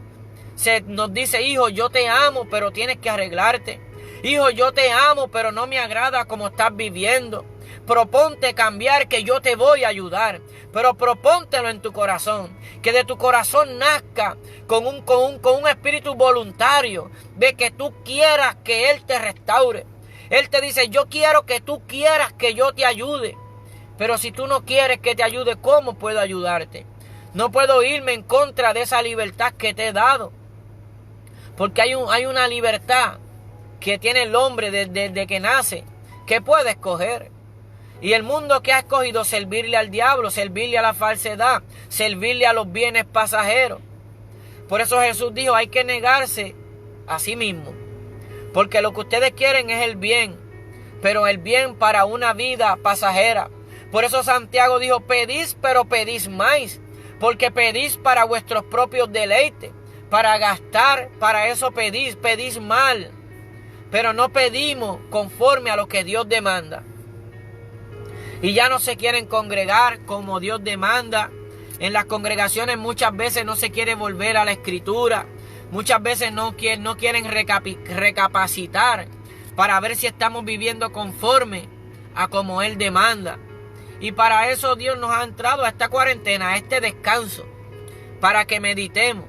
Nos dice, hijo, yo te amo, pero tienes que arreglarte. Hijo, yo te amo, pero no me agrada como estás viviendo. Proponte cambiar, que yo te voy a ayudar. Pero propóntelo en tu corazón. Que de tu corazón nazca con un espíritu voluntario. De que tú quieras que Él te restaure. Él te dice, yo quiero que tú quieras que yo te ayude. Pero si tú no quieres que te ayude, ¿cómo puedo ayudarte? No puedo irme en contra de esa libertad que te he dado. Porque hay una libertad que tiene el hombre desde que nace, que puede escoger. Y el mundo que ha escogido servirle al diablo, servirle a la falsedad, servirle a los bienes pasajeros. Por eso Jesús dijo, hay que negarse a sí mismo. Porque lo que ustedes quieren es el bien, pero el bien para una vida pasajera. Por eso Santiago dijo, pedís, pero pedís más. Porque pedís para vuestros propios deleites, para gastar, para eso pedís mal. Pero no pedimos conforme a lo que Dios demanda. Y ya no se quieren congregar como Dios demanda. En las congregaciones muchas veces no se quiere volver a la Escritura. Muchas veces no quieren recapacitar para ver si estamos viviendo conforme a como Él demanda. Y para eso Dios nos ha entrado a esta cuarentena, a este descanso, para que meditemos,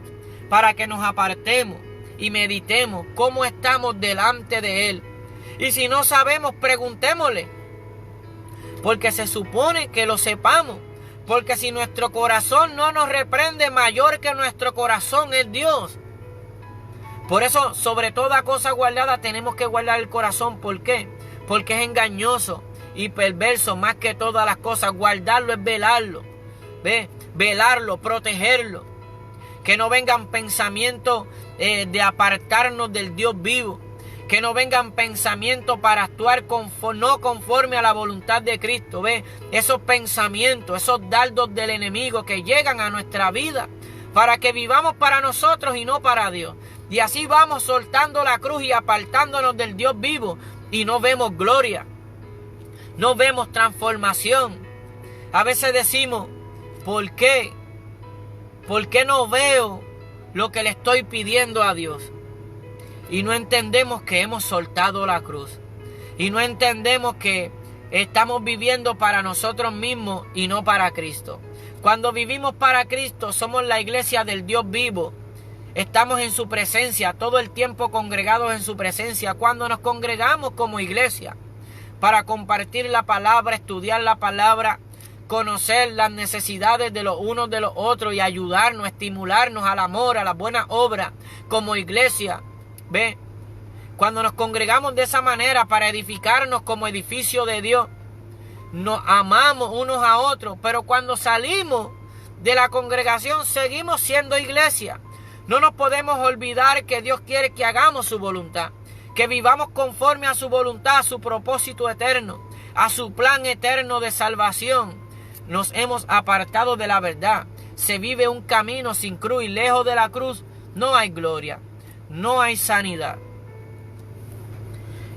para que nos apartemos y meditemos cómo estamos delante de Él. Y si no sabemos, preguntémosle, porque se supone que lo sepamos. Porque si nuestro corazón no nos reprende, mayor que nuestro corazón es Dios. Por eso, sobre toda cosa guardada, tenemos que guardar el corazón. ¿Por qué? Porque es engañoso y perverso más que todas las cosas. Guardarlo es velarlo. ¿Ve? Velarlo, protegerlo. Que no vengan pensamientos de apartarnos del Dios vivo. Que no vengan pensamientos para actuar no conforme a la voluntad de Cristo. ¿Ve? Esos pensamientos, esos dardos del enemigo que llegan a nuestra vida para que vivamos para nosotros y no para Dios. Y así vamos soltando la cruz y apartándonos del Dios vivo. Y no vemos gloria. No vemos transformación. A veces decimos, ¿por qué? ¿Por qué no veo lo que le estoy pidiendo a Dios? Y no entendemos que hemos soltado la cruz. Y no entendemos que estamos viviendo para nosotros mismos y no para Cristo. Cuando vivimos para Cristo, somos la iglesia del Dios vivo. Estamos en su presencia, todo el tiempo congregados en su presencia. Cuando nos congregamos como iglesia para compartir la palabra, estudiar la palabra, conocer las necesidades de los unos de los otros y ayudarnos, estimularnos al amor, a la buena obra como iglesia. ¿Ve? Cuando nos congregamos de esa manera para edificarnos como edificio de Dios, nos amamos unos a otros, pero cuando salimos de la congregación seguimos siendo iglesia. No nos podemos olvidar que Dios quiere que hagamos su voluntad, que vivamos conforme a su voluntad, a su propósito eterno, a su plan eterno de salvación. Nos hemos apartado de la verdad. Se vive un camino sin cruz y lejos de la cruz no hay gloria, no hay sanidad.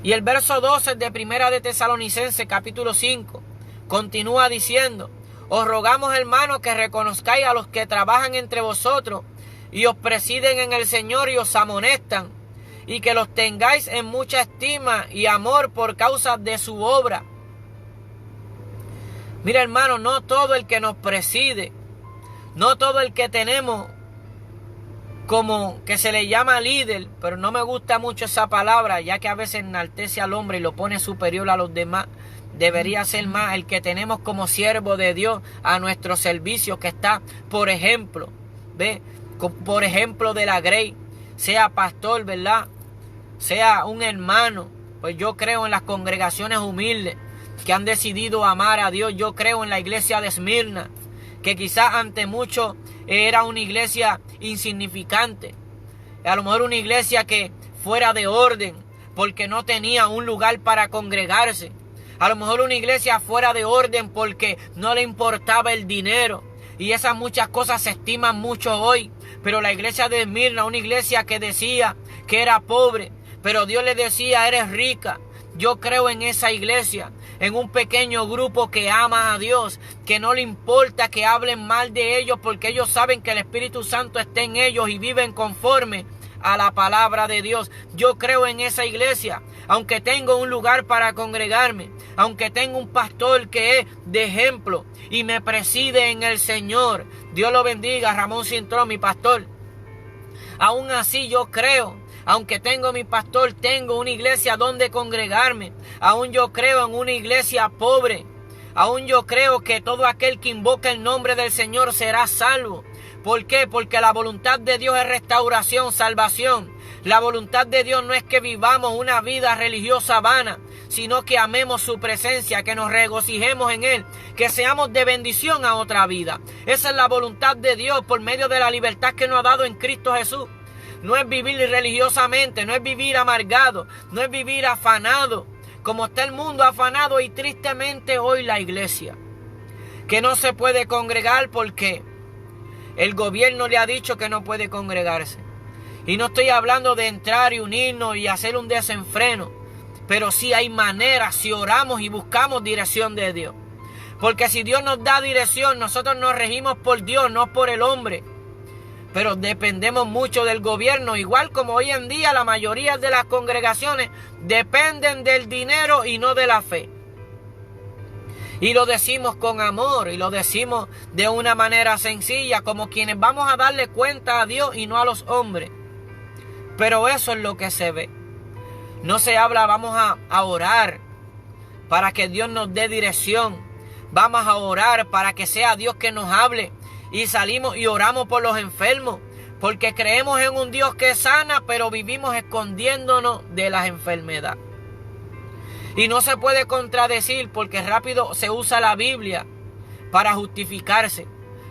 Y el verso 12 de Primera de Tesalonicenses capítulo 5 continúa diciendo: os rogamos, hermanos, que reconozcáis a los que trabajan entre vosotros y os presiden en el Señor y os amonestan, y que los tengáis en mucha estima y amor por causa de su obra. Mira, hermano, no todo el que nos preside, no todo el que tenemos como que se le llama líder, pero no me gusta mucho esa palabra, ya que a veces enaltece al hombre y lo pone superior a los demás. Debería ser más el que tenemos como siervo de Dios a nuestro servicio, que está, por ejemplo, ¿ve? Por ejemplo de la Grey, sea pastor, ¿verdad? Sea un hermano, Pues yo creo en las congregaciones humildes que han decidido amar a Dios. Yo creo en la iglesia de Esmirna, que quizás ante muchos era una iglesia insignificante. A lo mejor una iglesia que fuera de orden, porque no tenía un lugar para congregarse. A lo mejor una iglesia fuera de orden porque no le importaba el dinero. Y esas muchas cosas se estiman mucho hoy. Pero la iglesia de Esmirna, una iglesia que decía que era pobre, pero Dios le decía, eres rica. Yo creo en esa iglesia, en un pequeño grupo que ama a Dios, que no le importa que hablen mal de ellos porque ellos saben que el Espíritu Santo está en ellos y viven conforme a la palabra de Dios. Yo creo en esa iglesia, aunque tengo un lugar para congregarme, aunque tengo un pastor que es de ejemplo y me preside en el Señor. Dios lo bendiga, Ramón Cintrón, mi pastor. Aún así yo creo, aunque tengo mi pastor, tengo una iglesia donde congregarme. Aún yo creo en una iglesia pobre. Aún yo creo que todo aquel que invoca el nombre del Señor será salvo. ¿Por qué? Porque la voluntad de Dios es restauración, salvación. La voluntad de Dios no es que vivamos una vida religiosa vana, sino que amemos su presencia, que nos regocijemos en Él, que seamos de bendición a otra vida. Esa es la voluntad de Dios por medio de la libertad que nos ha dado en Cristo Jesús. No es vivir religiosamente, no es vivir amargado, no es vivir afanado, como está el mundo afanado y tristemente hoy la iglesia, que no se puede congregar porque el gobierno le ha dicho que no puede congregarse. Y no estoy hablando de entrar y unirnos y hacer un desenfreno, pero sí hay maneras si oramos y buscamos dirección de Dios. Porque si Dios nos da dirección, nosotros nos regimos por Dios, no por el hombre. Pero dependemos mucho del gobierno, igual como hoy en día la mayoría de las congregaciones dependen del dinero y no de la fe. Y lo decimos con amor y lo decimos de una manera sencilla, como quienes vamos a darle cuenta a Dios y no a los hombres. Pero eso es lo que se ve. No se habla, vamos a orar para que Dios nos dé dirección. Vamos a orar para que sea Dios que nos hable. Y salimos y oramos por los enfermos. Porque creemos en un Dios que sana, pero vivimos escondiéndonos de las enfermedades. Y no se puede contradecir porque rápido se usa la Biblia para justificarse.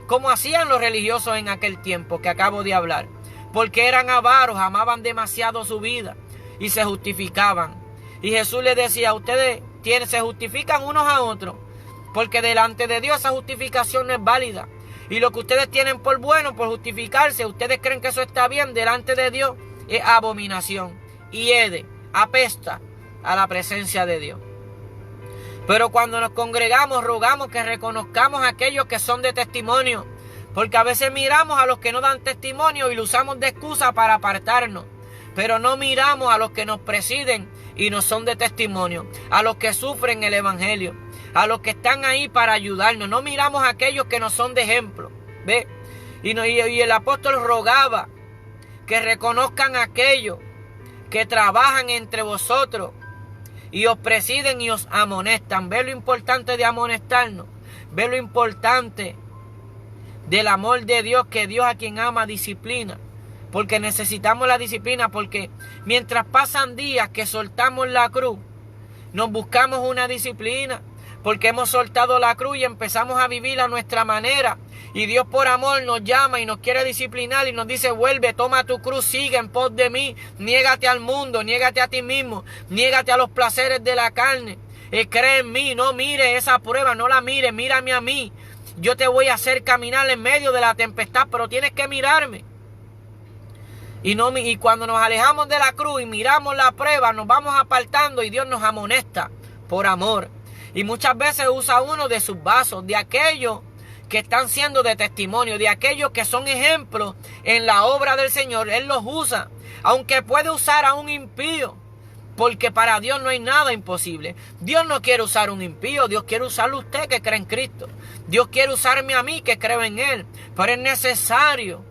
Como hacían los religiosos en aquel tiempo que acabo de hablar. Porque eran avaros, amaban demasiado su vida y se justificaban. Y Jesús les decía, ustedes se justifican unos a otros, porque delante de Dios esa justificación no es válida. Y lo que ustedes tienen por bueno, por justificarse, ustedes creen que eso está bien, delante de Dios es abominación. Y apesta a la presencia de Dios. Pero cuando nos congregamos, rogamos que reconozcamos a aquellos que son de testimonio. Porque a veces miramos a los que no dan testimonio y lo usamos de excusa para apartarnos. Pero no miramos a los que nos presiden y no son de testimonio. A los que sufren el evangelio. A los que están ahí para ayudarnos. No miramos a aquellos que no son de ejemplo. ¿Ve? Y el apóstol rogaba que reconozcan a aquellos que trabajan entre vosotros y os presiden y os amonestan. Ve lo importante de amonestarnos. Ve lo importante del amor de Dios, que Dios a quien ama disciplina. Porque necesitamos la disciplina, porque mientras pasan días que soltamos la cruz, nos buscamos una disciplina. Porque hemos soltado la cruz y empezamos a vivir a nuestra manera. Y Dios por amor nos llama y nos quiere disciplinar y nos dice, vuelve, toma tu cruz, sigue en pos de mí. Niégate al mundo, niégate a ti mismo, niégate a los placeres de la carne. Cree en mí, no mire esa prueba, no la mire, mírame a mí. Yo te voy a hacer caminar en medio de la tempestad, pero tienes que mirarme. Y cuando nos alejamos de la cruz y miramos la prueba, nos vamos apartando y Dios nos amonesta por amor. Y muchas veces usa uno de sus vasos, de aquellos que están siendo de testimonio, de aquellos que son ejemplos en la obra del Señor. Él los usa, aunque puede usar a un impío. Porque para Dios no hay nada imposible. Dios no quiere usar un impío. Dios quiere usarlo a usted que cree en Cristo. Dios quiere usarme a mí que creo en Él. Pero es necesario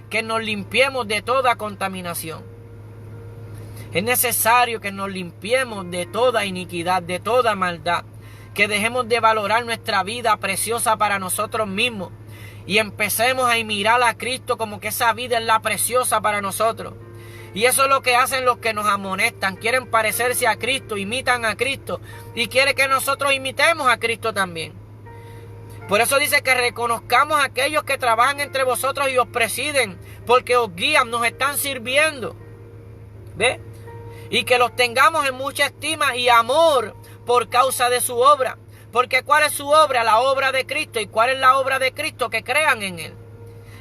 que nos limpiemos de toda contaminación. Es necesario que nos limpiemos de toda iniquidad, de toda maldad. Que dejemos de valorar nuestra vida preciosa para nosotros mismos. Y empecemos a mirar a Cristo como que esa vida es la preciosa para nosotros. Y eso es lo que hacen los que nos amonestan. Quieren parecerse a Cristo, imitan a Cristo y quieren que nosotros imitemos a Cristo también. Por eso dice que reconozcamos a aquellos que trabajan entre vosotros y os presiden, porque os guían, nos están sirviendo. ¿Ve? Y que los tengamos en mucha estima y amor por causa de su obra. Porque ¿cuál es su obra? La obra de Cristo. ¿Y cuál es la obra de Cristo? Que crean en Él.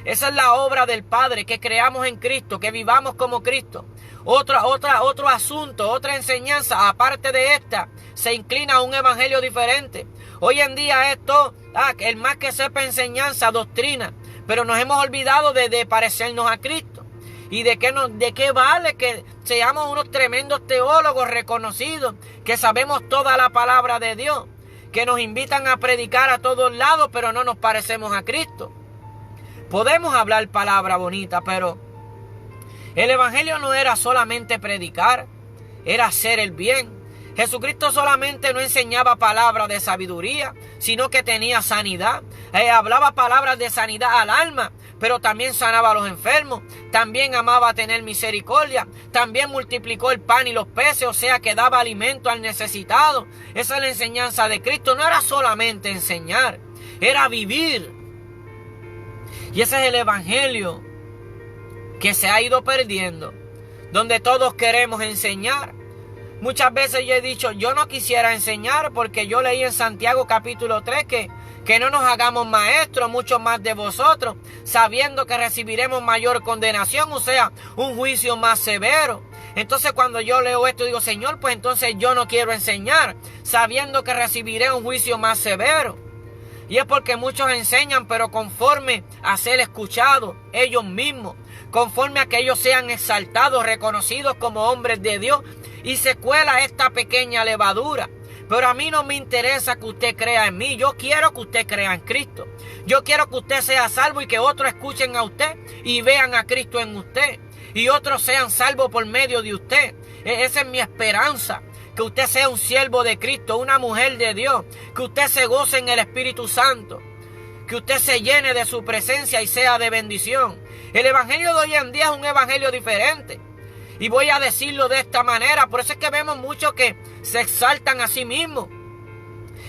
Esa es la obra del Padre, que creamos en Cristo, que vivamos como Cristo. Otro asunto, otra enseñanza, aparte de esta, se inclina a un evangelio diferente. Hoy en día esto, el más que sepa enseñanza, doctrina, pero nos hemos olvidado de parecernos a Cristo. ¿Y de qué vale que seamos unos tremendos teólogos reconocidos, que sabemos toda la palabra de Dios, que nos invitan a predicar a todos lados, pero no nos parecemos a Cristo? Podemos hablar palabra bonita, pero el evangelio no era solamente predicar, era hacer el bien. Jesucristo solamente no enseñaba palabras de sabiduría, sino que tenía sanidad. Hablaba palabras de sanidad al alma, pero también sanaba a los enfermos. También amaba tener misericordia. También multiplicó el pan y los peces, o sea que daba alimento al necesitado. Esa es la enseñanza de Cristo. No era solamente enseñar, era vivir. Y ese es el evangelio que se ha ido perdiendo, donde todos queremos enseñar. Muchas veces yo he dicho, yo no quisiera enseñar, porque yo leí en Santiago capítulo 3 que no nos hagamos maestros, mucho más de vosotros, sabiendo que recibiremos mayor condenación, o sea, un juicio más severo. Entonces cuando yo leo esto digo, Señor, pues entonces yo no quiero enseñar, sabiendo que recibiré un juicio más severo. Y es porque muchos enseñan, pero conforme a ser escuchados ellos mismos, conforme a que ellos sean exaltados, reconocidos como hombres de Dios, y se cuela esta pequeña levadura. Pero a mí no me interesa que usted crea en mí, yo quiero que usted crea en Cristo. Yo quiero que usted sea salvo y que otros escuchen a usted y vean a Cristo en usted. Y otros sean salvos por medio de usted. Esa es mi esperanza. Que usted sea un siervo de Cristo, una mujer de Dios. Que usted se goce en el Espíritu Santo. Que usted se llene de su presencia y sea de bendición. El evangelio de hoy en día es un evangelio diferente. Y voy a decirlo de esta manera. Por eso es que vemos muchos que se exaltan a sí mismos.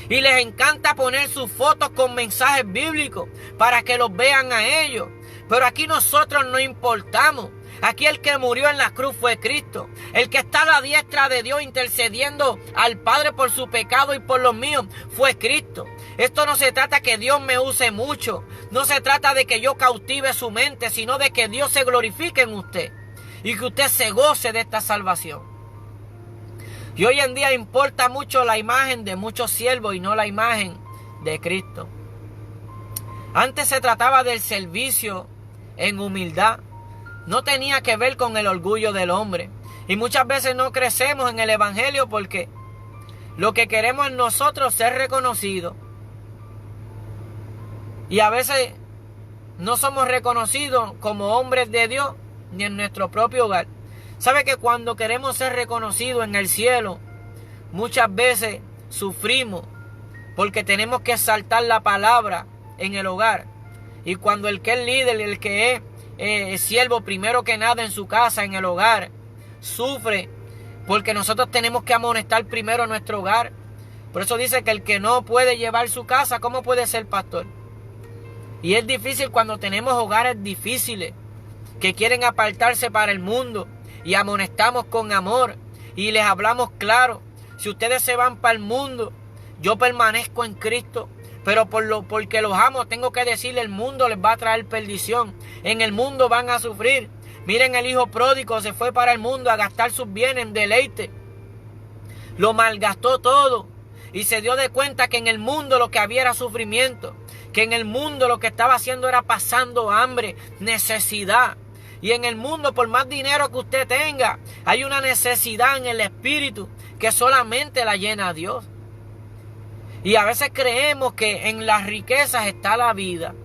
Y les encanta poner sus fotos con mensajes bíblicos para que los vean a ellos. Pero aquí nosotros no importamos. Aquí el que murió en la cruz fue Cristo. El que está a la diestra de Dios intercediendo al Padre por su pecado y por los míos fue Cristo. Esto no se trata que Dios me use mucho. No se trata de que yo cautive su mente, sino de que Dios se glorifique en usted. Y que usted se goce de esta salvación. Y hoy en día importa mucho la imagen de muchos siervos y no la imagen de Cristo. Antes se trataba del servicio en humildad. No tenía que ver con el orgullo del hombre. Y muchas veces no crecemos en el evangelio porque lo que queremos es nosotros ser reconocidos. Y a veces no somos reconocidos como hombres de Dios ni en nuestro propio hogar. ¿Sabe que cuando queremos ser reconocidos en el cielo, muchas veces sufrimos porque tenemos que exaltar la palabra en el hogar? Y cuando el que es líder, el que es siervo primero que nada en su casa, en el hogar, sufre porque nosotros tenemos que amonestar primero nuestro hogar. Por eso dice que el que no puede llevar su casa, ¿cómo puede ser pastor? Y es difícil cuando tenemos hogares difíciles que quieren apartarse para el mundo, y amonestamos con amor y les hablamos claro. Si ustedes se van para el mundo, yo permanezco en Cristo, pero porque los amo tengo que decirle, el mundo les va a traer perdición. En el mundo van a sufrir. Miren, el hijo pródigo se fue para el mundo a gastar sus bienes en deleite. Lo malgastó todo y se dio de cuenta que en el mundo lo que había era sufrimiento, que en el mundo lo que estaba haciendo era pasando hambre, necesidad. Y en el mundo, por más dinero que usted tenga, hay una necesidad en el espíritu que solamente la llena Dios. Y a veces creemos que en las riquezas está la vida.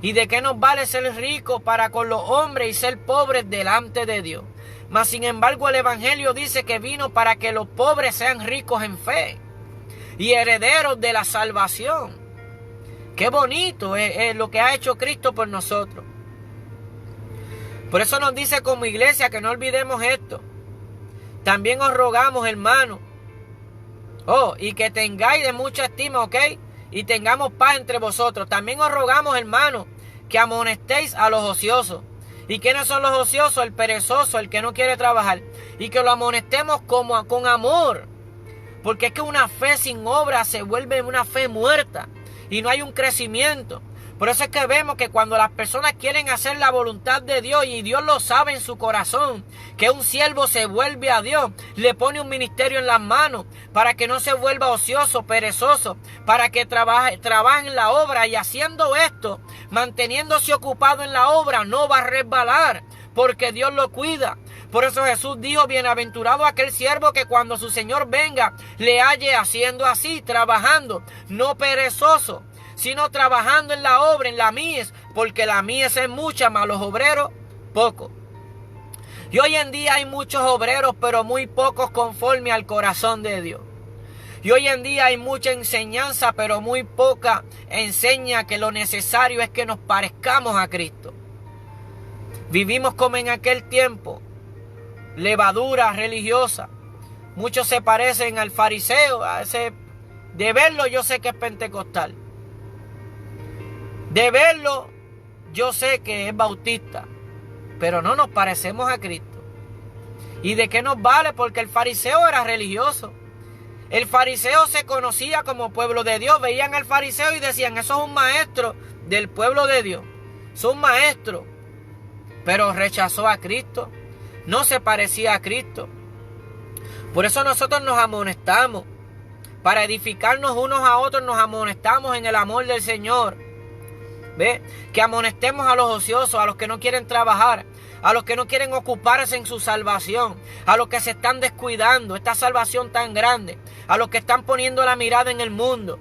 ¿Y de qué nos vale ser ricos para con los hombres y ser pobres delante de Dios? Mas sin embargo el evangelio dice que vino para que los pobres sean ricos en fe y herederos de la salvación. Qué bonito es lo que ha hecho Cristo por nosotros. Por eso nos dice como iglesia que no olvidemos esto. También os rogamos, hermanos, y que tengáis de mucha estima, ¿ok? Y tengamos paz entre vosotros. También os rogamos, hermanos, que amonestéis a los ociosos. ¿Y quiénes son los ociosos? El perezoso, el que no quiere trabajar. Y que lo amonestemos con amor. Porque es que una fe sin obra se vuelve una fe muerta. Y no hay un crecimiento. Por eso es que vemos que cuando las personas quieren hacer la voluntad de Dios y Dios lo sabe en su corazón, que un siervo se vuelve a Dios, le pone un ministerio en las manos para que no se vuelva ocioso, perezoso, para que trabaje en la obra, y haciendo esto, manteniéndose ocupado en la obra, no va a resbalar porque Dios lo cuida. Por eso Jesús dijo: bienaventurado aquel siervo que cuando su Señor venga le halle haciendo así, trabajando, no perezoso, sino trabajando en la obra, en la mies, porque la mies es mucha, mas los obreros pocos. Y hoy en día hay muchos obreros, pero muy pocos conforme al corazón de Dios. Y hoy en día hay mucha enseñanza, pero muy poca enseña que lo necesario es que nos parezcamos a Cristo. Vivimos como en aquel tiempo, levadura religiosa. Muchos se parecen al fariseo, de verlo yo sé que es pentecostal. De verlo, yo sé que es bautista, pero no nos parecemos a Cristo. ¿Y de qué nos vale? Porque el fariseo era religioso. El fariseo se conocía como pueblo de Dios. Veían al fariseo y decían: eso es un maestro del pueblo de Dios. Es un maestro. Pero rechazó a Cristo. No se parecía a Cristo. Por eso nosotros nos amonestamos. Para edificarnos unos a otros nos amonestamos en el amor del Señor. ¿Ve? Que amonestemos a los ociosos, a los que no quieren trabajar, a los que no quieren ocuparse en su salvación, a los que se están descuidando esta salvación tan grande, a los que están poniendo la mirada en el mundo,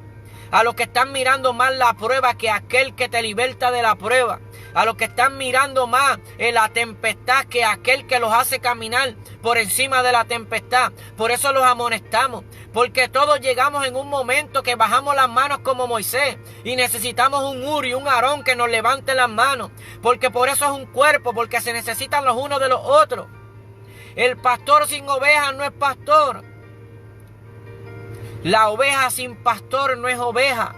a los que están mirando más la prueba que aquel que te liberta de la prueba, a los que están mirando más en la tempestad que aquel que los hace caminar por encima de la tempestad. Por eso los amonestamos, porque todos llegamos en un momento que bajamos las manos como Moisés y necesitamos un Uri, un Aarón que nos levante las manos, porque por eso es un cuerpo, porque se necesitan los unos de los otros. El pastor sin ovejas no es pastor. La oveja sin pastor no es oveja.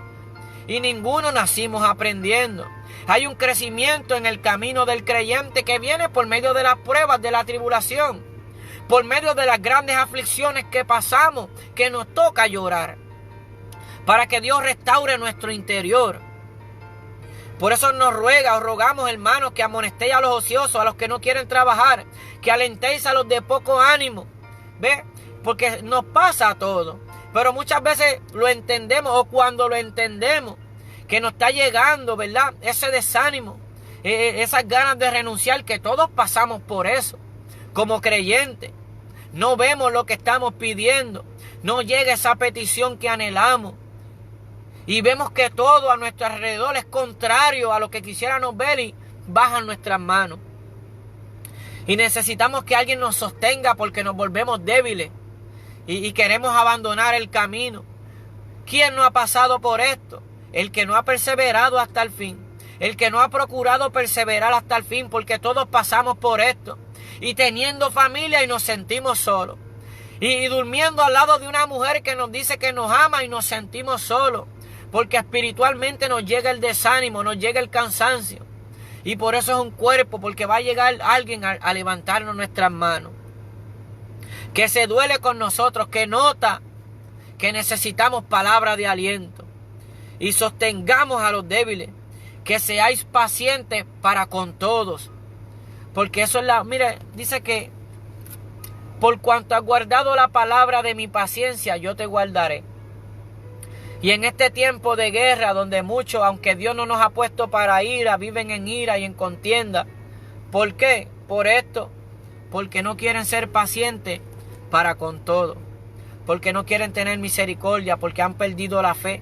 Y ninguno nacimos aprendiendo. Hay un crecimiento en el camino del creyente que viene por medio de las pruebas, de la tribulación, por medio de las grandes aflicciones que pasamos, que nos toca llorar, para que Dios restaure nuestro interior. Por eso os rogamos, hermanos, que amonestéis a los ociosos, a los que no quieren trabajar, que alentéis a los de poco ánimo. ¿Ve? Porque nos pasa a todos. Pero muchas veces lo entendemos, o cuando lo entendemos, que nos está llegando, ¿verdad? Ese desánimo, esas ganas de renunciar, que todos pasamos por eso. Como creyentes, no vemos lo que estamos pidiendo, no llega esa petición que anhelamos. Y vemos que todo a nuestro alrededor es contrario a lo que quisiéramos ver y bajan nuestras manos. Y necesitamos que alguien nos sostenga porque nos volvemos débiles y queremos abandonar el camino. ¿Quién no ha pasado por esto? El que no ha perseverado hasta el fin. El que no ha procurado perseverar hasta el fin, porque todos pasamos por esto. Y teniendo familia y nos sentimos solos. Y durmiendo al lado de una mujer que nos dice que nos ama y nos sentimos solos. Porque espiritualmente nos llega el desánimo, nos llega el cansancio. Y por eso es un cuerpo, porque va a llegar alguien a levantarnos nuestras manos. Que se duele con nosotros, que nota que necesitamos palabra de aliento. Y sostengamos a los débiles. Que seáis pacientes para con todos. Porque eso es mire, dice que por cuanto has guardado la palabra de mi paciencia, yo te guardaré. Y en este tiempo de guerra, donde muchos, aunque Dios no nos ha puesto para ira, viven en ira y en contienda. ¿Por qué? Por esto. Porque no quieren ser pacientes para con todo. Porque no quieren tener misericordia, porque han perdido la fe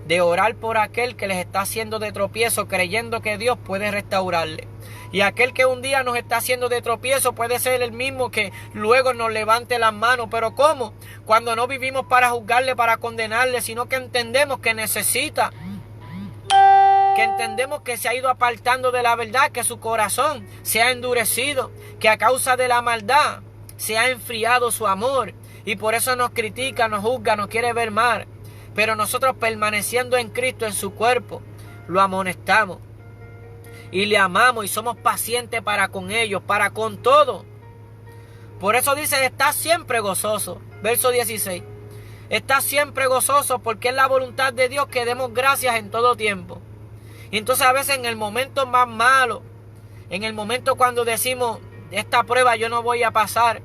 de orar por aquel que les está haciendo de tropiezo, creyendo que Dios puede restaurarle. Y aquel que un día nos está haciendo de tropiezo puede ser el mismo que luego nos levante las manos. ¿Pero cómo? Cuando no vivimos para juzgarle, para condenarle, sino que entendemos que necesita que entendemos que se ha ido apartando de la verdad, que su corazón se ha endurecido, que a causa de la maldad se ha enfriado su amor y por eso nos critica, nos juzga, nos quiere ver mal. Pero nosotros, permaneciendo en Cristo, en su cuerpo, lo amonestamos y le amamos y somos pacientes para con ellos, para con todo. Por eso dice, está siempre gozoso. Verso 16. Está siempre gozoso porque es la voluntad de Dios que demos gracias en todo tiempo. Y entonces a veces en el momento más malo, en el momento cuando decimos, esta prueba yo no voy a pasar,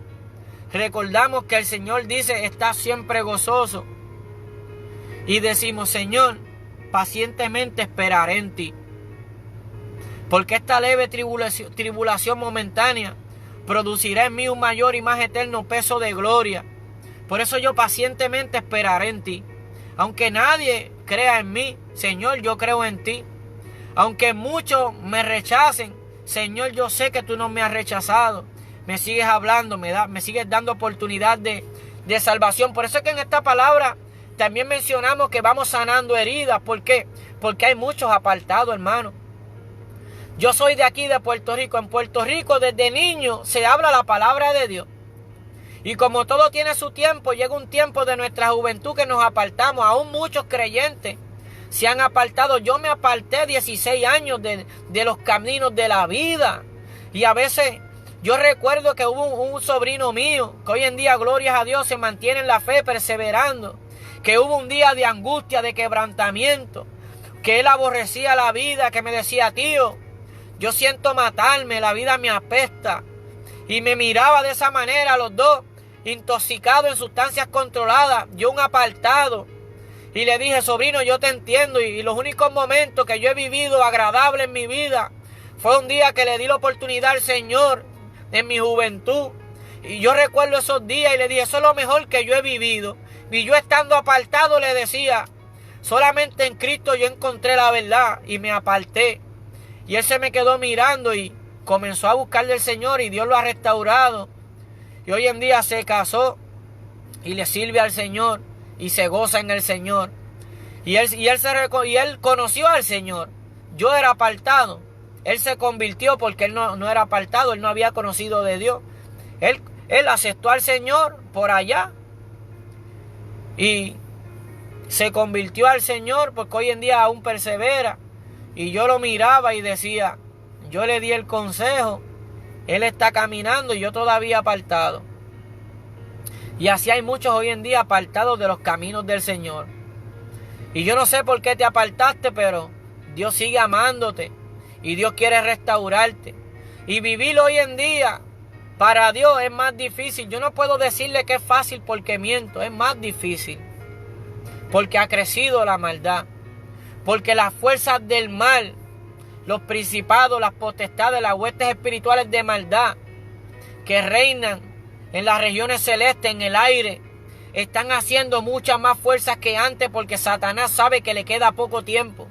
recordamos que el Señor dice, está siempre gozoso. Y decimos, Señor, pacientemente esperaré en ti. Porque esta leve tribulación momentánea producirá en mí un mayor y más eterno peso de gloria. Por eso yo pacientemente esperaré en ti. Aunque nadie crea en mí, Señor, yo creo en ti. Aunque muchos me rechacen, Señor, yo sé que tú no me has rechazado. Me sigues hablando, me sigues dando oportunidad de salvación. Por eso es que en esta palabra también mencionamos que vamos sanando heridas. ¿Por qué? Porque hay muchos apartados, hermano. Yo soy de aquí, de Puerto Rico. En Puerto Rico, desde niño, se habla la palabra de Dios. Y como todo tiene su tiempo, llega un tiempo de nuestra juventud que nos apartamos. Aún muchos creyentes se han apartado. Yo me aparté 16 años de los caminos de la vida. Y a veces yo recuerdo que hubo un sobrino mío que hoy en día, glorias a Dios, se mantiene en la fe perseverando. Que hubo un día de angustia, de quebrantamiento, que él aborrecía la vida, que me decía, tío, yo siento matarme, la vida me apesta. Y me miraba de esa manera, los dos, intoxicados en sustancias controladas, yo un apartado. Y le dije, sobrino, yo te entiendo. Y los únicos momentos que yo he vivido agradables en mi vida fue un día que le di la oportunidad al Señor en mi juventud. Y yo recuerdo esos días y le dije, eso es lo mejor que yo he vivido. Y yo estando apartado le decía, solamente en Cristo yo encontré la verdad y me aparté. Y él se me quedó mirando y comenzó a buscar del Señor y Dios lo ha restaurado. Y hoy en día se casó y le sirve al Señor y se goza en el Señor. Y él conoció al Señor. Yo era apartado. Él se convirtió porque él no era apartado, él no había conocido de Dios. Él aceptó al Señor por allá. Y se convirtió al Señor porque hoy en día aún persevera. Y yo lo miraba y decía, yo le di el consejo, él está caminando y yo todavía apartado. Y así hay muchos hoy en día apartados de los caminos del Señor. Y yo no sé por qué te apartaste, pero Dios sigue amándote y Dios quiere restaurarte. Y vivir hoy en día para Dios es más difícil. Yo no puedo decirle que es fácil porque miento, es más difícil. Porque ha crecido la maldad. Porque las fuerzas del mal, los principados, las potestades, las huestes espirituales de maldad que reinan en las regiones celestes, en el aire, están haciendo muchas más fuerzas que antes porque Satanás sabe que le queda poco tiempo.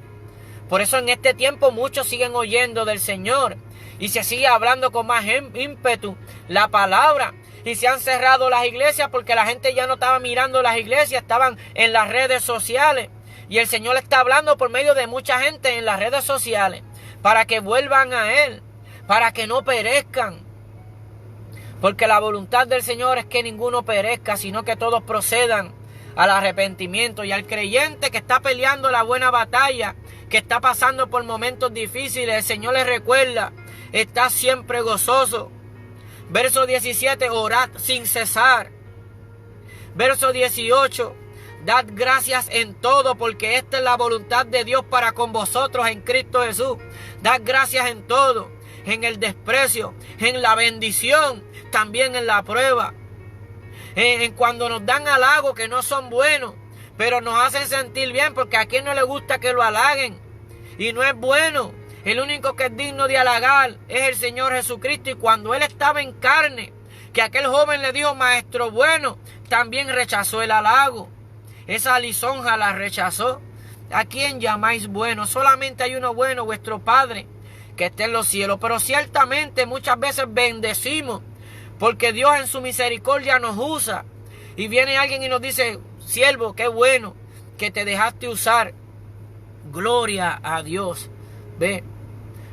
Por eso en este tiempo muchos siguen oyendo del Señor y se sigue hablando con más ímpetu la palabra. Y se han cerrado las iglesias porque la gente ya no estaba mirando las iglesias, estaban en las redes sociales. Y el Señor está hablando por medio de mucha gente en las redes sociales para que vuelvan a Él, para que no perezcan. Porque la voluntad del Señor es que ninguno perezca, sino que todos procedan al arrepentimiento. Y al creyente que está peleando la buena batalla, que está pasando por momentos difíciles, el Señor les recuerda, está siempre gozoso. Verso 17, orad sin cesar. Verso 18, dad gracias en todo, porque esta es la voluntad de Dios para con vosotros en Cristo Jesús. Dad gracias en todo, en el desprecio, en la bendición, también en la prueba. En cuando nos dan halagos que no son buenos, pero nos hacen sentir bien, porque a quien no le gusta que lo halaguen. Y no es bueno. El único que es digno de halagar es el Señor Jesucristo. Y cuando Él estaba en carne, que aquel joven le dijo, maestro bueno, también rechazó el halago. Esa lisonja la rechazó. ¿A quién llamáis bueno? Solamente hay uno bueno, vuestro Padre, que está en los cielos. Pero ciertamente muchas veces bendecimos, porque Dios en su misericordia nos usa. Y viene alguien y nos dice, siervo, qué bueno que te dejaste usar. Gloria a Dios. ¿Ve?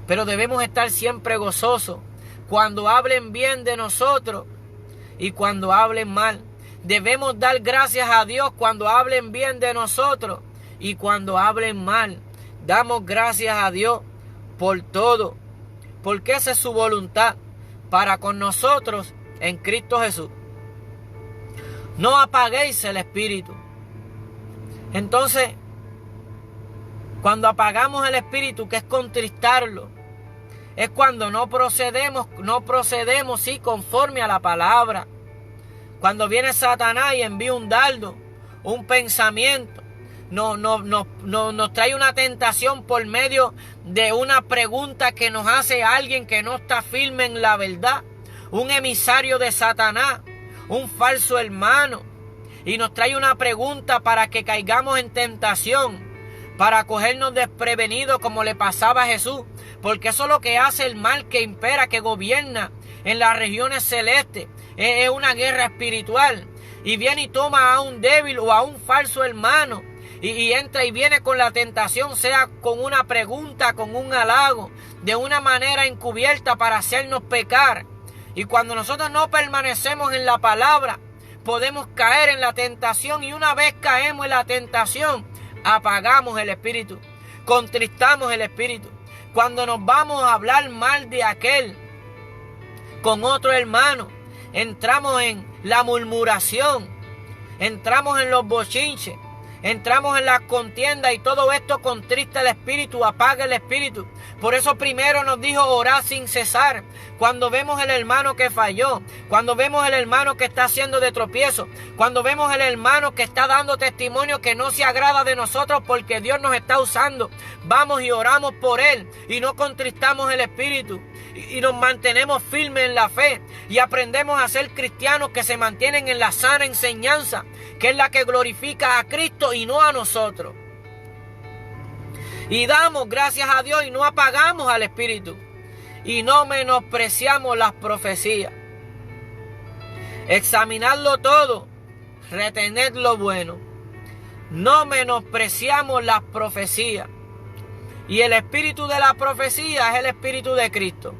Pero debemos estar siempre gozosos cuando hablen bien de nosotros y cuando hablen mal. Debemos dar gracias a Dios cuando hablen bien de nosotros y cuando hablen mal. Damos gracias a Dios por todo, porque esa es su voluntad para con nosotros en Cristo Jesús. No apaguéis el espíritu. Entonces, cuando apagamos el espíritu, que es contristarlo, es cuando no procedemos sí, conforme a la palabra. Cuando viene Satanás y envía un dardo, un pensamiento, nos trae una tentación por medio de una pregunta que nos hace alguien que no está firme en la verdad, un emisario de Satanás, un falso hermano, y nos trae una pregunta para que caigamos en tentación, para cogernos desprevenidos como le pasaba a Jesús, porque eso es lo que hace el mal que impera, que gobierna en las regiones celestes. Es una guerra espiritual, y viene y toma a un débil o a un falso hermano y entra y viene con la tentación, sea con una pregunta, con un halago, de una manera encubierta para hacernos pecar. Y cuando nosotros no permanecemos en la palabra, podemos caer en la tentación, y una vez caemos en la tentación, apagamos el espíritu, contristamos el espíritu. Cuando nos vamos a hablar mal de aquel con otro hermano, entramos en la murmuración, entramos en los bochinches, entramos en las contiendas, y todo esto contrista el espíritu, apaga el espíritu. Por eso primero nos dijo orar sin cesar. Cuando vemos el hermano que falló, cuando vemos el hermano que está haciendo de tropiezo, cuando vemos el hermano que está dando testimonio que no se agrada de nosotros porque Dios nos está usando, vamos y oramos por él y no contristamos el espíritu. Y nos mantenemos firmes en la fe y aprendemos a ser cristianos que se mantienen en la sana enseñanza, que es la que glorifica a Cristo y no a nosotros. Y damos gracias a Dios y no apagamos al espíritu y no menospreciamos las profecías. Examinadlo todo, retened lo bueno. No menospreciamos las profecías. Y el espíritu de la profecía es el espíritu de Cristo.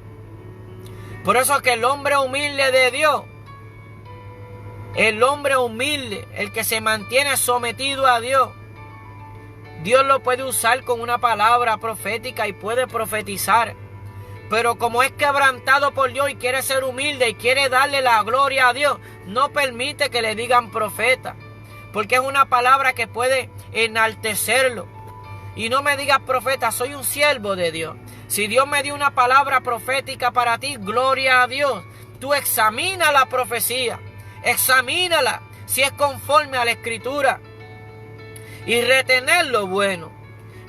Por eso que el hombre humilde de Dios, el hombre humilde, el que se mantiene sometido a Dios, Dios lo puede usar con una palabra profética y puede profetizar. Pero como es quebrantado por Dios y quiere ser humilde y quiere darle la gloria a Dios, no permite que le digan profeta, porque es una palabra que puede enaltecerlo. Y no me digas profeta, soy un siervo de Dios. Si Dios me dio una palabra profética para ti, gloria a Dios. Tú examina la profecía, examínala si es conforme a la escritura. Y retener lo bueno,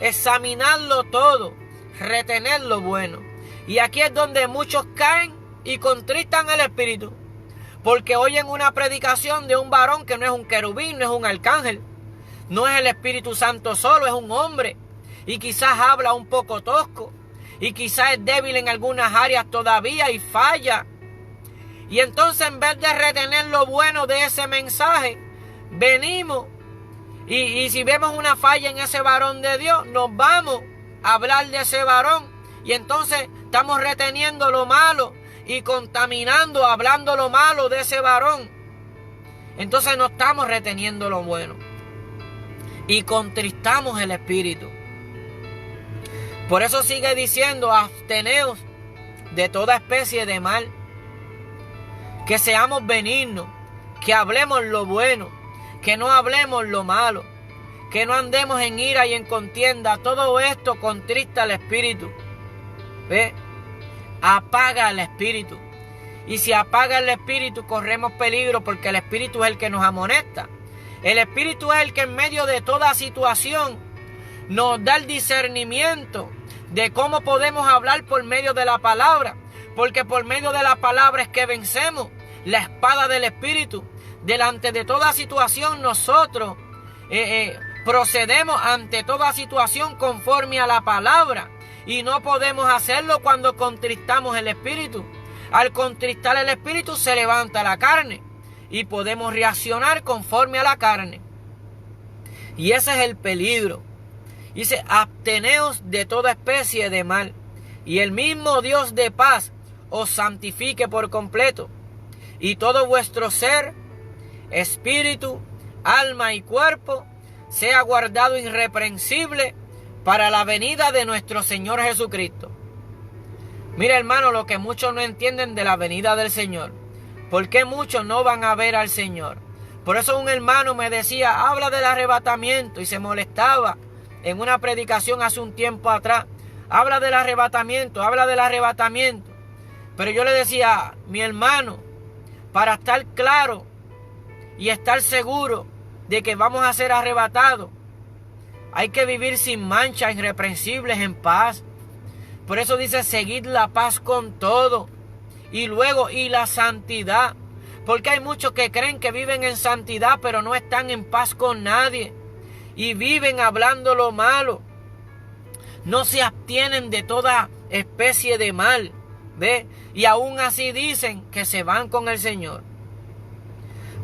examinarlo todo, retener lo bueno. Y aquí es donde muchos caen y contristan el espíritu, porque oyen una predicación de un varón que no es un querubín, no es un arcángel, no es el Espíritu Santo solo, es un hombre. Y quizás habla un poco tosco. Y quizás es débil en algunas áreas todavía y falla. Y entonces en vez de retener lo bueno de ese mensaje, venimos. Y si vemos una falla en ese varón de Dios, nos vamos a hablar de ese varón. Y entonces estamos reteniendo lo malo y contaminando, hablando lo malo de ese varón. Entonces no estamos reteniendo lo bueno. Y contristamos el espíritu. Por eso sigue diciendo, absteneos de toda especie de mal. Que seamos benignos, que hablemos lo bueno, que no hablemos lo malo, que no andemos en ira y en contienda. Todo esto contrista el espíritu. ¿Ve? Apaga el espíritu. Y si apaga el espíritu, corremos peligro, porque el espíritu es el que nos amonesta. El espíritu es el que en medio de toda situación nos da el discernimiento de cómo podemos hablar por medio de la palabra. Porque por medio de la palabra es que vencemos la espada del espíritu. Delante de toda situación nosotros procedemos ante toda situación conforme a la palabra. Y no podemos hacerlo cuando contristamos el espíritu. Al contristar el espíritu se levanta la carne. Y podemos reaccionar conforme a la carne. Y ese es el peligro. Dice, absteneos de toda especie de mal, y el mismo Dios de paz os santifique por completo, y todo vuestro ser, espíritu, alma y cuerpo, sea guardado irreprensible para la venida de nuestro Señor Jesucristo. Mira, hermano, lo que muchos no entienden de la venida del Señor. ¿Por qué muchos no van a ver al Señor? Por eso un hermano me decía, habla del arrebatamiento, y se molestaba en una predicación hace un tiempo atrás. Habla del arrebatamiento, habla del arrebatamiento. Pero yo le decía, mi hermano, para estar claro y estar seguro de que vamos a ser arrebatados, hay que vivir sin mancha, irreprensibles, en paz. Por eso dice, seguid la paz con todo. Y luego, y la santidad. Porque hay muchos que creen que viven en santidad, pero no están en paz con nadie. Y viven hablando lo malo. No se abstienen de toda especie de mal. ¿Ve? Y aún así dicen que se van con el Señor.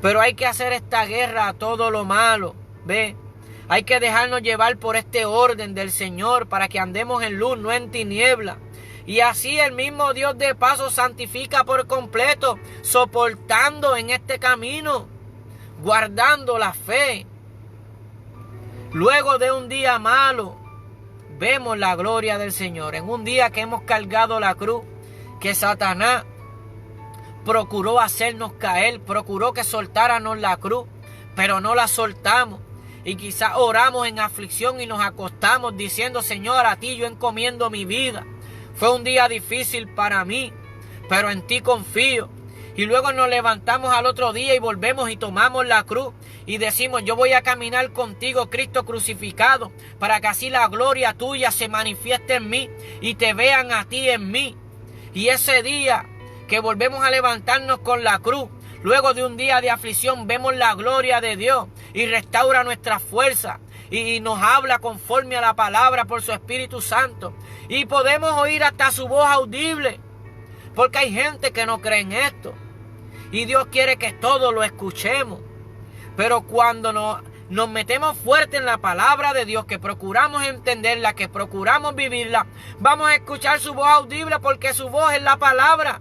Pero hay que hacer esta guerra a todo lo malo. ¿Ve? Hay que dejarnos llevar por este orden del Señor para que andemos en luz, no en tiniebla. Y así el mismo Dios de paz os santifica por completo, soportando en este camino, guardando la fe. Luego de un día malo, vemos la gloria del Señor. En un día que hemos cargado la cruz, que Satanás procuró hacernos caer, procuró que soltáramos la cruz, pero no la soltamos. Y quizás oramos en aflicción y nos acostamos diciendo, Señor, a ti yo encomiendo mi vida. Fue un día difícil para mí, pero en ti confío. Y luego nos levantamos al otro día y volvemos y tomamos la cruz y decimos, yo voy a caminar contigo, Cristo crucificado, para que así la gloria tuya se manifieste en mí y te vean a ti en mí. Y ese día que volvemos a levantarnos con la cruz, luego de un día de aflicción, vemos la gloria de Dios y restaura nuestra fuerza y nos habla conforme a la palabra por su Espíritu Santo. Y podemos oír hasta su voz audible, porque hay gente que no cree en esto. Y Dios quiere que todos lo escuchemos. Pero cuando nos metemos fuerte en la palabra de Dios, que procuramos entenderla, que procuramos vivirla, vamos a escuchar su voz audible, porque su voz es la palabra.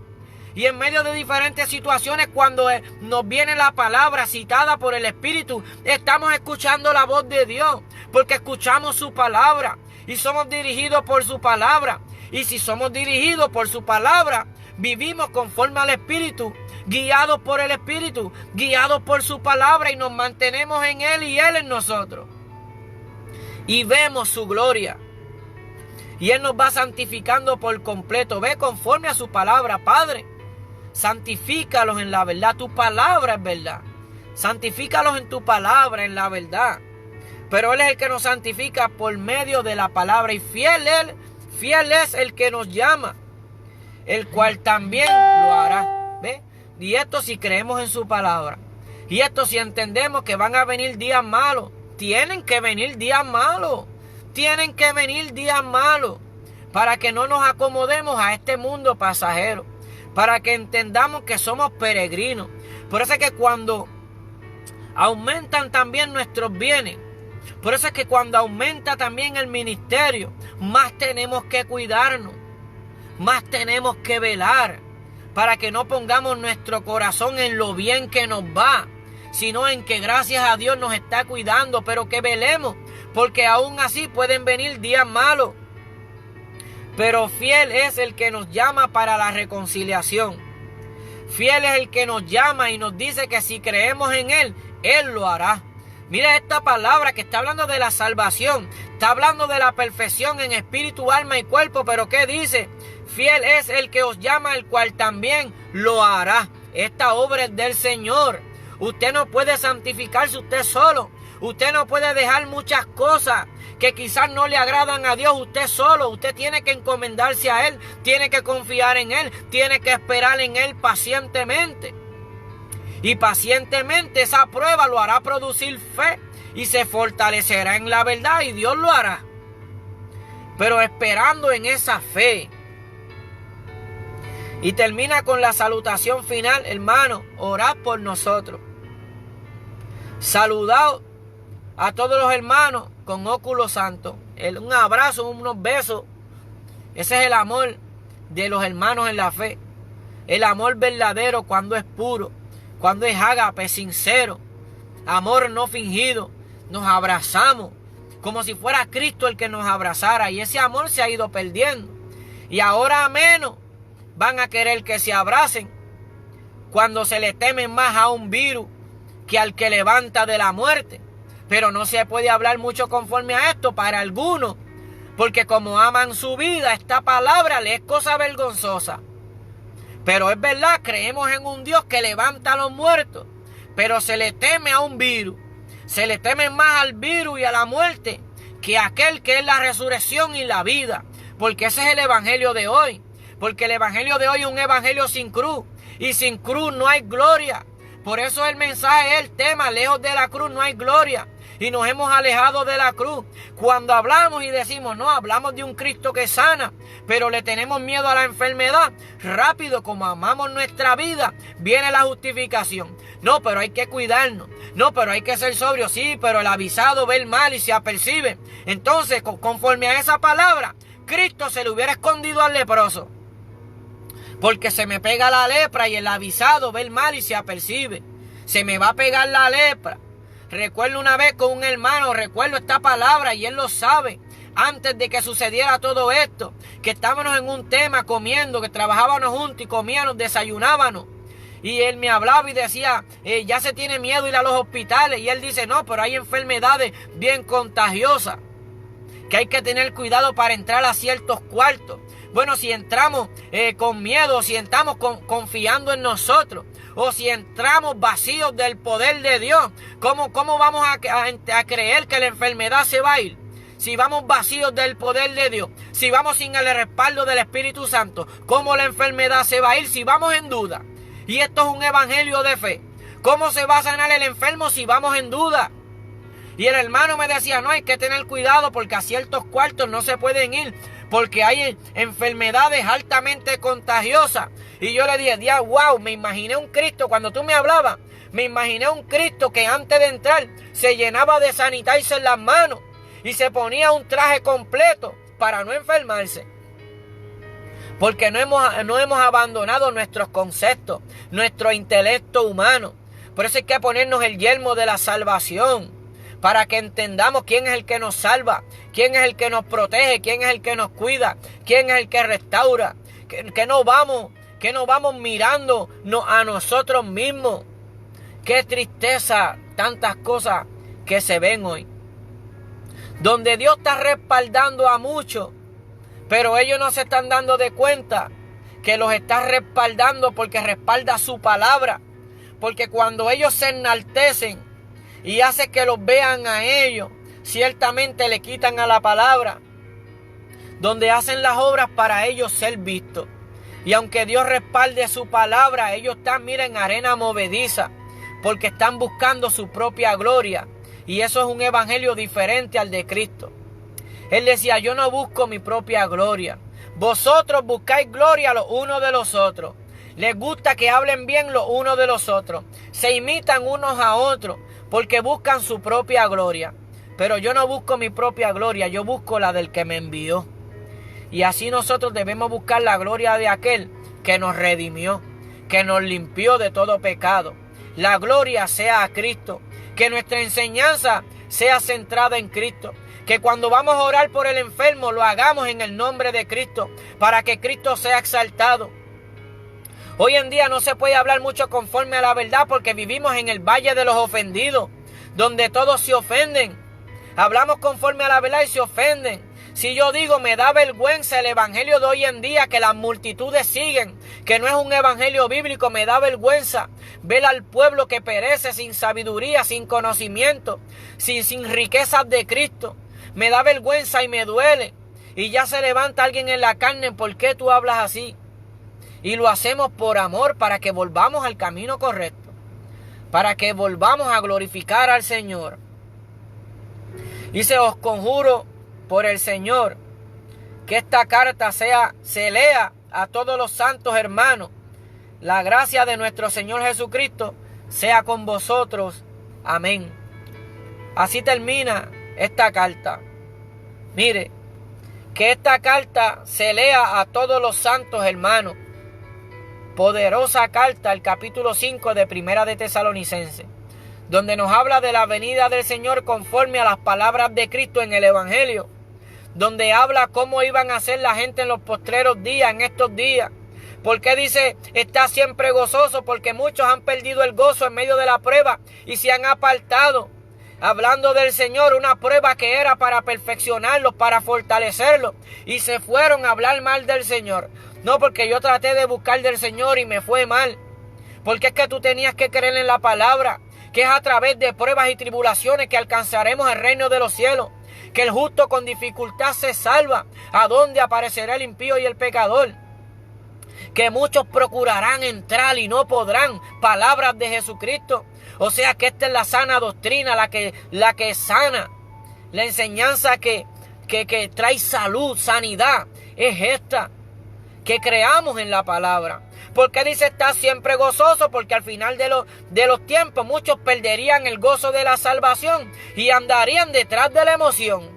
Y en medio de diferentes situaciones, cuando nos viene la palabra citada por el Espíritu, estamos escuchando la voz de Dios, porque escuchamos su palabra y somos dirigidos por su palabra. Y si somos dirigidos por su palabra, vivimos conforme al Espíritu, guiados por el Espíritu, guiados por su palabra, y nos mantenemos en Él y Él en nosotros. Y vemos su gloria. Y Él nos va santificando por completo. Ve conforme a su palabra, Padre. Santifícalos en la verdad. Tu palabra es verdad. Santifícalos en tu palabra, en la verdad. Pero Él es el que nos santifica por medio de la palabra. Y fiel es el que nos llama, el cual también lo hará. ¿Ve? Y esto si creemos en su palabra. Y esto si entendemos que van a venir días malos. Tienen que venir días malos. Tienen que venir días malos. Para que no nos acomodemos a este mundo pasajero. Para que entendamos que somos peregrinos. Por eso es que cuando aumentan también nuestros bienes, por eso es que cuando aumenta también el ministerio, más tenemos que cuidarnos, más tenemos que velar, para que no pongamos nuestro corazón en lo bien que nos va, sino en que gracias a Dios nos está cuidando, pero que velemos, porque aún así pueden venir días malos. Pero fiel es el que nos llama para la reconciliación. Fiel es el que nos llama y nos dice que si creemos en Él, Él lo hará. Mira esta palabra que está hablando de la salvación, está hablando de la perfección en espíritu, alma y cuerpo, pero ¿qué dice? Fiel es el que os llama, el cual también lo hará. Esta obra es del Señor. Usted no puede santificarse usted solo. Usted no puede dejar muchas cosas que quizás no le agradan a Dios usted solo. Usted tiene que encomendarse a Él, tiene que confiar en Él, tiene que esperar en Él pacientemente. Y pacientemente esa prueba lo hará producir fe y se fortalecerá en la verdad y Dios lo hará. Pero esperando en esa fe. Y termina con la salutación final, hermano, orad por nosotros. Saludad a todos los hermanos con óculo santo, un abrazo, unos besos. Ese es el amor de los hermanos en la fe. El amor verdadero cuando es puro, cuando es ágape, sincero, amor no fingido. Nos abrazamos como si fuera Cristo el que nos abrazara, y ese amor se ha ido perdiendo. Y ahora menos van a querer que se abracen cuando se le temen más a un virus que al que levanta de la muerte. Pero no se puede hablar mucho conforme a esto para algunos, porque como aman su vida, esta palabra les es cosa vergonzosa. Pero es verdad, creemos en un Dios que levanta a los muertos, pero se le teme a un virus. Se le teme más al virus y a la muerte que a aquel que es la resurrección y la vida. Porque ese es el evangelio de hoy. Porque el evangelio de hoy es un evangelio sin cruz. Y sin cruz no hay gloria. Por eso el mensaje, el tema, lejos de la cruz no hay gloria. Y nos hemos alejado de la cruz. Cuando hablamos y decimos, no, hablamos de un Cristo que sana, pero le tenemos miedo a la enfermedad, rápido, como amamos nuestra vida, viene la justificación. No, pero hay que cuidarnos. No, pero hay que ser sobrio. Sí, pero el avisado ve el mal y se apercibe. Entonces, conforme a esa palabra, Cristo se le hubiera escondido al leproso. Porque se me pega la lepra y el avisado ve el mal y se apercibe. Se me va a pegar la lepra. Recuerdo una vez con un hermano, recuerdo esta palabra y él lo sabe. Antes de que sucediera todo esto, que estábamos en un tema comiendo, que trabajábamos juntos y comíamos, desayunábamos. Y él me hablaba y decía, ya se tiene miedo ir a los hospitales. Y él dice, no, pero hay enfermedades bien contagiosas, que hay que tener cuidado para entrar a ciertos cuartos. Bueno, si entramos con miedo, si entramos confiando en nosotros, o si entramos vacíos del poder de Dios, ¿cómo vamos a creer que la enfermedad se va a ir? Si vamos vacíos del poder de Dios, si vamos sin el respaldo del Espíritu Santo, ¿cómo la enfermedad se va a ir si vamos en duda? Y esto es un evangelio de fe. ¿Cómo se va a sanar el enfermo si vamos en duda? Y el hermano me decía, no, hay que tener cuidado porque a ciertos cuartos no se pueden ir, porque hay enfermedades altamente contagiosas. Y yo le dije, wow, me imaginé un Cristo, cuando tú me hablabas, me imaginé un Cristo que antes de entrar se llenaba de sanitizer en las manos y se ponía un traje completo para no enfermarse. Porque no hemos abandonado nuestros conceptos, nuestro intelecto humano. Por eso hay que ponernos el yelmo de la salvación, para que entendamos quién es el que nos salva, quién es el que nos protege, quién es el que nos cuida, quién es el que restaura, que no vamos mirando a nosotros mismos. Qué tristeza, tantas cosas que se ven hoy, donde Dios está respaldando a muchos, pero ellos no se están dando de cuenta que los está respaldando porque respalda su palabra. Porque cuando ellos se enaltecen y hace que los vean a ellos, ciertamente le quitan a la palabra, donde hacen las obras para ellos ser vistos. Y aunque Dios respalde su palabra, ellos están, en arena movediza, porque están buscando su propia gloria. Y eso es un evangelio diferente al de Cristo. Él decía, yo no busco mi propia gloria. Vosotros buscáis gloria los unos de los otros. Les gusta que hablen bien los unos de los otros. Se imitan unos a otros porque buscan su propia gloria. Pero yo no busco mi propia gloria, yo busco la del que me envió. Y así nosotros debemos buscar la gloria de aquel que nos redimió, que nos limpió de todo pecado. La gloria sea a Cristo. Que nuestra enseñanza sea centrada en Cristo. Que cuando vamos a orar por el enfermo lo hagamos en el nombre de Cristo, para que Cristo sea exaltado. Hoy en día no se puede hablar mucho conforme a la verdad porque vivimos en el valle de los ofendidos, donde todos se ofenden. Hablamos conforme a la verdad y se ofenden. Si yo digo, me da vergüenza el evangelio de hoy en día, que las multitudes siguen, que no es un evangelio bíblico, me da vergüenza ver al pueblo que perece sin sabiduría, sin conocimiento, sin riquezas de Cristo. Me da vergüenza y me duele. Y ya se levanta alguien en la carne, ¿por qué tú hablas así? Y lo hacemos por amor, para que volvamos al camino correcto, para que volvamos a glorificar al Señor. Dice, os conjuro por el Señor, que esta carta se lea a todos los santos hermanos. La gracia de nuestro Señor Jesucristo sea con vosotros. Amén. Así termina esta carta. Mire, que esta carta se lea a todos los santos hermanos. Poderosa carta, el capítulo 5 de Primera de Tesalonicenses, donde nos habla de la venida del Señor conforme a las palabras de Cristo en el Evangelio, donde habla cómo iban a ser la gente en los postreros días, en estos días. Porque dice, está siempre gozoso, porque muchos han perdido el gozo en medio de la prueba y se han apartado. Hablando del Señor, una prueba que era para perfeccionarlos, para fortalecerlos, y se fueron a hablar mal del Señor. No, porque yo traté de buscar del Señor y me fue mal. Porque es que tú tenías que creer en la palabra, que es a través de pruebas y tribulaciones que alcanzaremos el reino de los cielos. Que el justo con dificultad se salva. ¿A dónde aparecerá el impío y el pecador? Que muchos procurarán entrar y no podrán. Palabras de Jesucristo. O sea que esta es la sana doctrina, la que sana. La enseñanza que trae salud, sanidad. Es esta. Que creamos en la palabra. Porque dice, está siempre gozoso, porque al final de los tiempos muchos perderían el gozo de la salvación y andarían detrás de la emoción.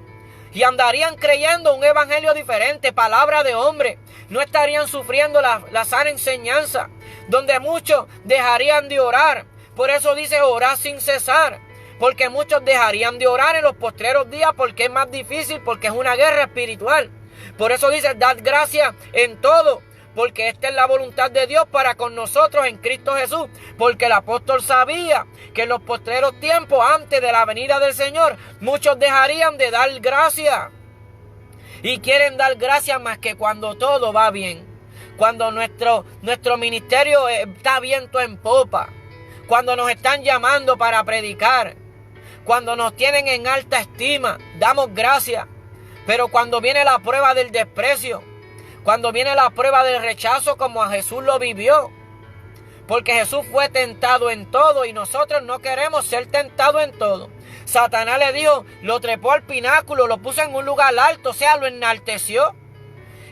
Y andarían creyendo un evangelio diferente, palabra de hombre. No estarían sufriendo la sana enseñanza, donde muchos dejarían de orar. Por eso dice, orar sin cesar. Porque muchos dejarían de orar en los postreros días, porque es más difícil, porque es una guerra espiritual. Por eso dice, dad gracias en todo, porque esta es la voluntad de Dios para con nosotros en Cristo Jesús. Porque el apóstol sabía que en los postreros tiempos, antes de la venida del Señor, muchos dejarían de dar gracias. Y quieren dar gracias más que cuando todo va bien. Cuando nuestro ministerio está viento en popa. Cuando nos están llamando para predicar. Cuando nos tienen en alta estima, damos gracias. Pero cuando viene la prueba del desprecio, cuando viene la prueba del rechazo, como a Jesús lo vivió. Porque Jesús fue tentado en todo y nosotros no queremos ser tentados en todo. Satanás le dijo, lo trepó al pináculo, lo puso en un lugar alto, o sea, lo enalteció.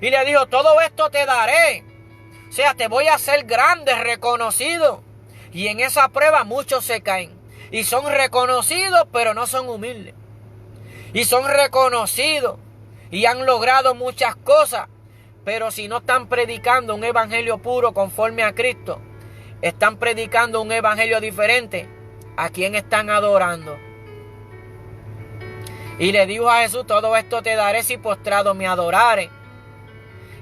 Y le dijo, todo esto te daré. O sea, te voy a hacer grande, reconocido. Y en esa prueba muchos se caen. Y son reconocidos, pero no son humildes. Y son reconocidos y han logrado muchas cosas. Pero si no están predicando un evangelio puro conforme a Cristo, están predicando un evangelio diferente, ¿a quién están adorando? Y le dijo a Jesús, todo esto te daré si postrado me adorares.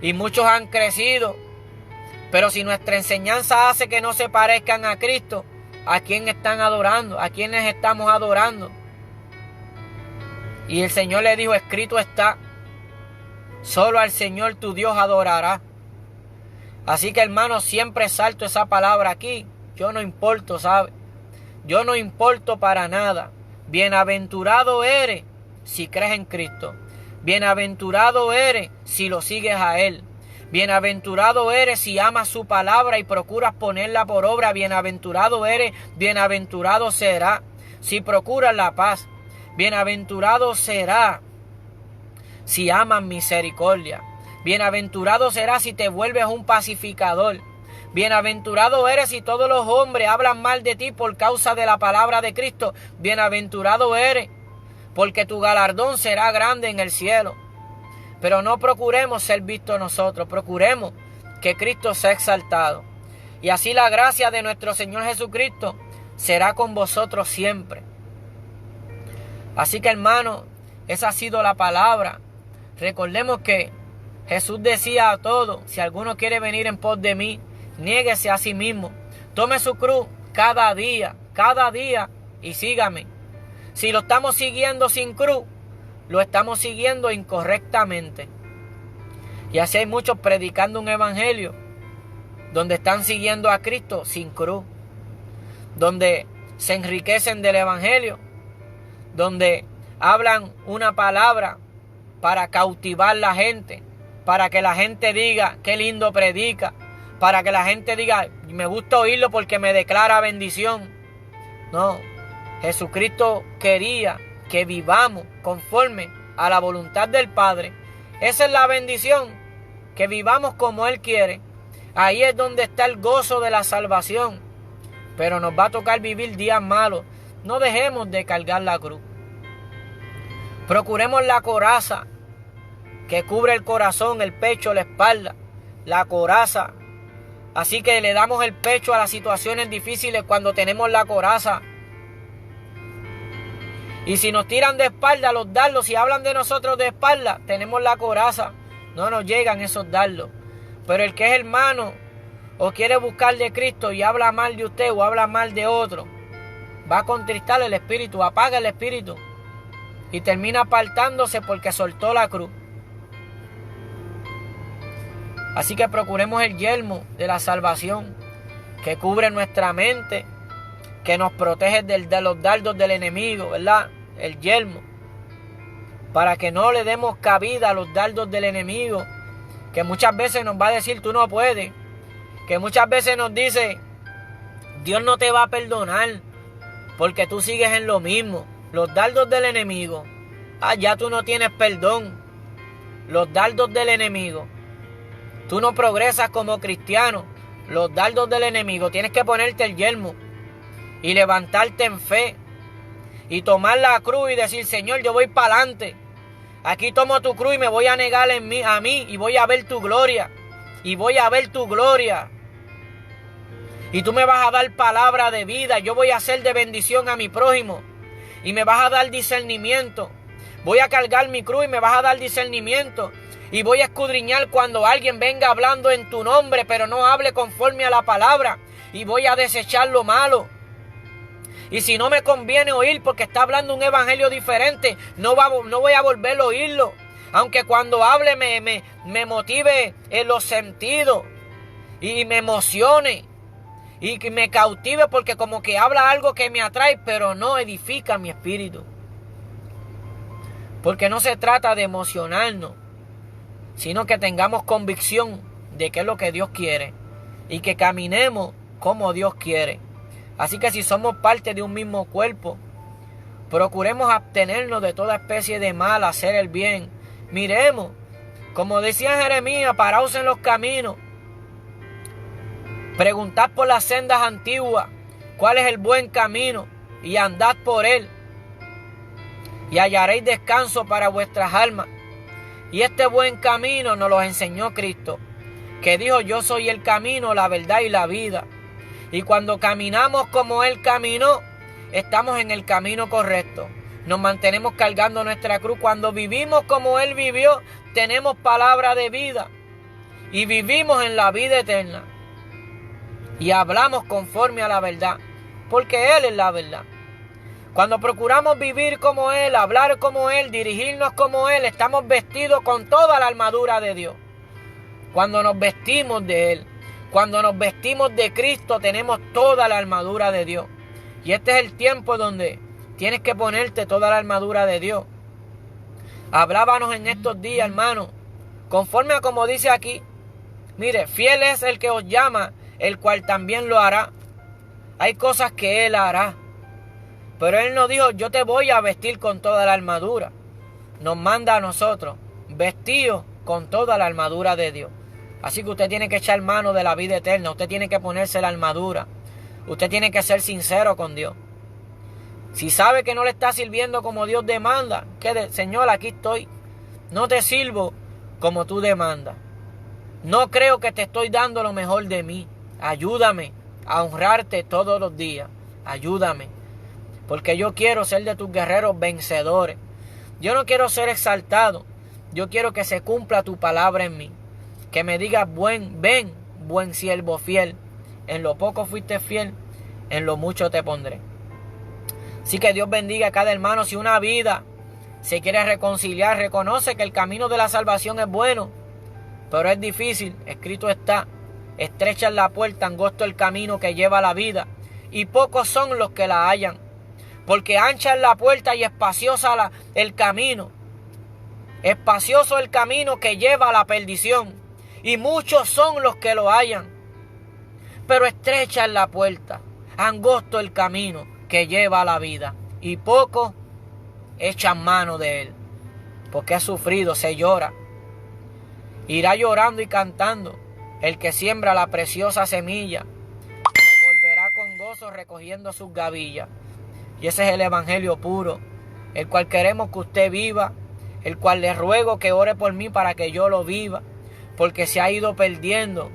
Y muchos han crecido. Pero si nuestra enseñanza hace que no se parezcan a Cristo, ¿a quién están adorando? ¿A quiénes estamos adorando? Y el Señor le dijo, escrito está, solo al Señor tu Dios adorará. Así que hermano, siempre salto esa palabra aquí. Yo no importo, ¿sabe? Yo no importo para nada. Bienaventurado eres si crees en Cristo. Bienaventurado eres si lo sigues a Él. Bienaventurado eres si amas su palabra y procuras ponerla por obra. Bienaventurado eres, bienaventurado será si procuras la paz. Bienaventurado será si amas misericordia. Bienaventurado será si te vuelves un pacificador. Bienaventurado eres si todos los hombres hablan mal de ti por causa de la palabra de Cristo. Bienaventurado eres, porque tu galardón será grande en el cielo. Pero no procuremos ser vistos nosotros, procuremos que Cristo sea exaltado. Y así la gracia de nuestro Señor Jesucristo será con vosotros siempre. Así que hermano, esa ha sido la palabra. Recordemos que Jesús decía a todos, si alguno quiere venir en pos de mí, niéguese a sí mismo. Tome su cruz cada día y sígame. Si lo estamos siguiendo sin cruz, lo estamos siguiendo incorrectamente. Y así hay muchos predicando un evangelio donde están siguiendo a Cristo sin cruz, donde se enriquecen del evangelio, donde hablan una palabra para cautivar la gente, para que la gente diga qué lindo predica, para que la gente diga me gusta oírlo porque me declara bendición. No, Jesucristo quería que vivamos conforme a la voluntad del Padre. Esa es la bendición, que vivamos como Él quiere. Ahí es donde está el gozo de la salvación. Pero nos va a tocar vivir días malos. No dejemos de cargar la cruz. Procuremos la coraza que cubre el corazón, el pecho, la espalda. La coraza. Así que le damos el pecho a las situaciones difíciles cuando tenemos la coraza. Y si nos tiran de espalda los dardos, si hablan de nosotros de espalda, tenemos la coraza. No nos llegan esos dardos. Pero el que es hermano o quiere buscar de Cristo y habla mal de usted o habla mal de otro, va a contristar el espíritu, apaga el espíritu y termina apartándose porque soltó la cruz. Así que procuremos el yelmo de la salvación que cubre nuestra mente, que nos protege de los dardos del enemigo, ¿verdad? El yelmo, para que no le demos cabida a los dardos del enemigo, que muchas veces nos va a decir tú no puedes, que muchas veces nos dice Dios no te va a perdonar porque tú sigues en lo mismo. Los dardos del enemigo, ya tú no tienes perdón. Los dardos del enemigo, tú no progresas como cristiano. Los dardos del enemigo, tienes que ponerte el yelmo y levantarte en fe y tomar la cruz y decir, Señor, yo voy para adelante. Aquí tomo tu cruz y me voy a negar a mí y voy a ver tu gloria. Y voy a ver tu gloria. Y tú me vas a dar palabra de vida. Yo voy a hacer de bendición a mi prójimo. Y me vas a dar discernimiento. Voy a cargar mi cruz y me vas a dar discernimiento. Y voy a escudriñar cuando alguien venga hablando en tu nombre, pero no hable conforme a la palabra. Y voy a desechar lo malo. Y si no me conviene oír porque está hablando un evangelio diferente, no voy a volver a oírlo. Aunque cuando hable me motive en los sentidos y me emocione y que me cautive porque como que habla algo que me atrae, pero no edifica mi espíritu. Porque no se trata de emocionarnos, sino que tengamos convicción de qué es lo que Dios quiere y que caminemos como Dios quiere. Así que si somos parte de un mismo cuerpo, procuremos abstenernos de toda especie de mal, hacer el bien. Miremos, como decía Jeremías, paraos en los caminos, preguntad por las sendas antiguas, cuál es el buen camino, y andad por él, y hallaréis descanso para vuestras almas. Y este buen camino nos lo enseñó Cristo, que dijo, yo soy el camino, la verdad y la vida. Y cuando caminamos como Él caminó, estamos en el camino correcto. Nos mantenemos cargando nuestra cruz. Cuando vivimos como Él vivió, tenemos palabra de vida. Y vivimos en la vida eterna. Y hablamos conforme a la verdad. Porque Él es la verdad. Cuando procuramos vivir como Él, hablar como Él, dirigirnos como Él, estamos vestidos con toda la armadura de Dios. Cuando nos vestimos de Él. Cuando nos vestimos de Cristo tenemos toda la armadura de Dios. Y este es el tiempo donde tienes que ponerte toda la armadura de Dios. Hablábamos en estos días, hermano, conforme a como dice aquí. Mire, fiel es el que os llama, el cual también lo hará. Hay cosas que Él hará. Pero Él nos dijo, yo te voy a vestir con toda la armadura. Nos manda a nosotros, vestidos con toda la armadura de Dios. Así que usted tiene que echar mano de la vida eterna. Usted tiene que ponerse la armadura. Usted tiene que ser sincero con Dios. Si sabe que no le está sirviendo como Dios demanda, Señor, aquí estoy. No te sirvo como tú demandas. No creo que te estoy dando lo mejor de mí. Ayúdame a honrarte todos los días. Ayúdame. Porque yo quiero ser de tus guerreros vencedores. Yo no quiero ser exaltado. Yo quiero que se cumpla tu palabra en mí. Que me digas, ven, buen siervo fiel. En lo poco fuiste fiel, en lo mucho te pondré. Así que Dios bendiga a cada hermano. Si una vida se quiere reconciliar, reconoce que el camino de la salvación es bueno, pero es difícil. Escrito está, estrecha es la puerta, angosto el camino que lleva a la vida, y pocos son los que la hallan. Porque ancha es la puerta y espaciosa el camino. Espacioso el camino que lleva a la perdición, y muchos son los que lo hallan. Pero estrecha es la puerta, angosto el camino que lleva a la vida, y pocos echan mano de él. Porque ha sufrido, se llora. Irá llorando y cantando el que siembra la preciosa semilla, pero volverá con gozo recogiendo sus gavillas. Y ese es el evangelio puro. el cual queremos que usted viva, el cual le ruego que ore por mí para que yo lo viva, porque se ha ido perdiendo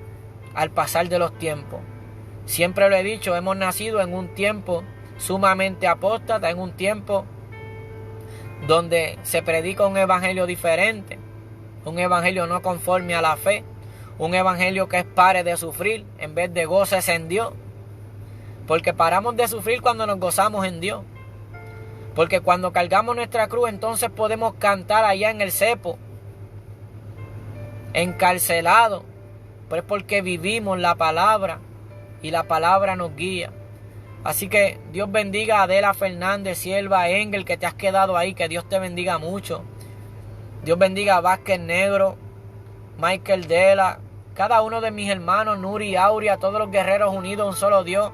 al pasar de los tiempos. Siempre lo he dicho, hemos nacido en un tiempo sumamente apóstata, en un tiempo donde se predica un evangelio diferente, un evangelio no conforme a la fe, un evangelio que es pare de sufrir en vez de goces en Dios. Porque paramos de sufrir cuando nos gozamos en Dios. Porque cuando cargamos nuestra cruz, entonces podemos cantar allá en el cepo, encarcelado. Pero es porque vivimos la palabra y la palabra nos guía. Así que Dios bendiga a Adela Fernández, sierva Engel, que te has quedado ahí. Que Dios te bendiga mucho. Dios bendiga a Vázquez Negro, Michael Dela, cada uno de mis hermanos, Nuri, Aurea, todos los guerreros unidos, un solo Dios.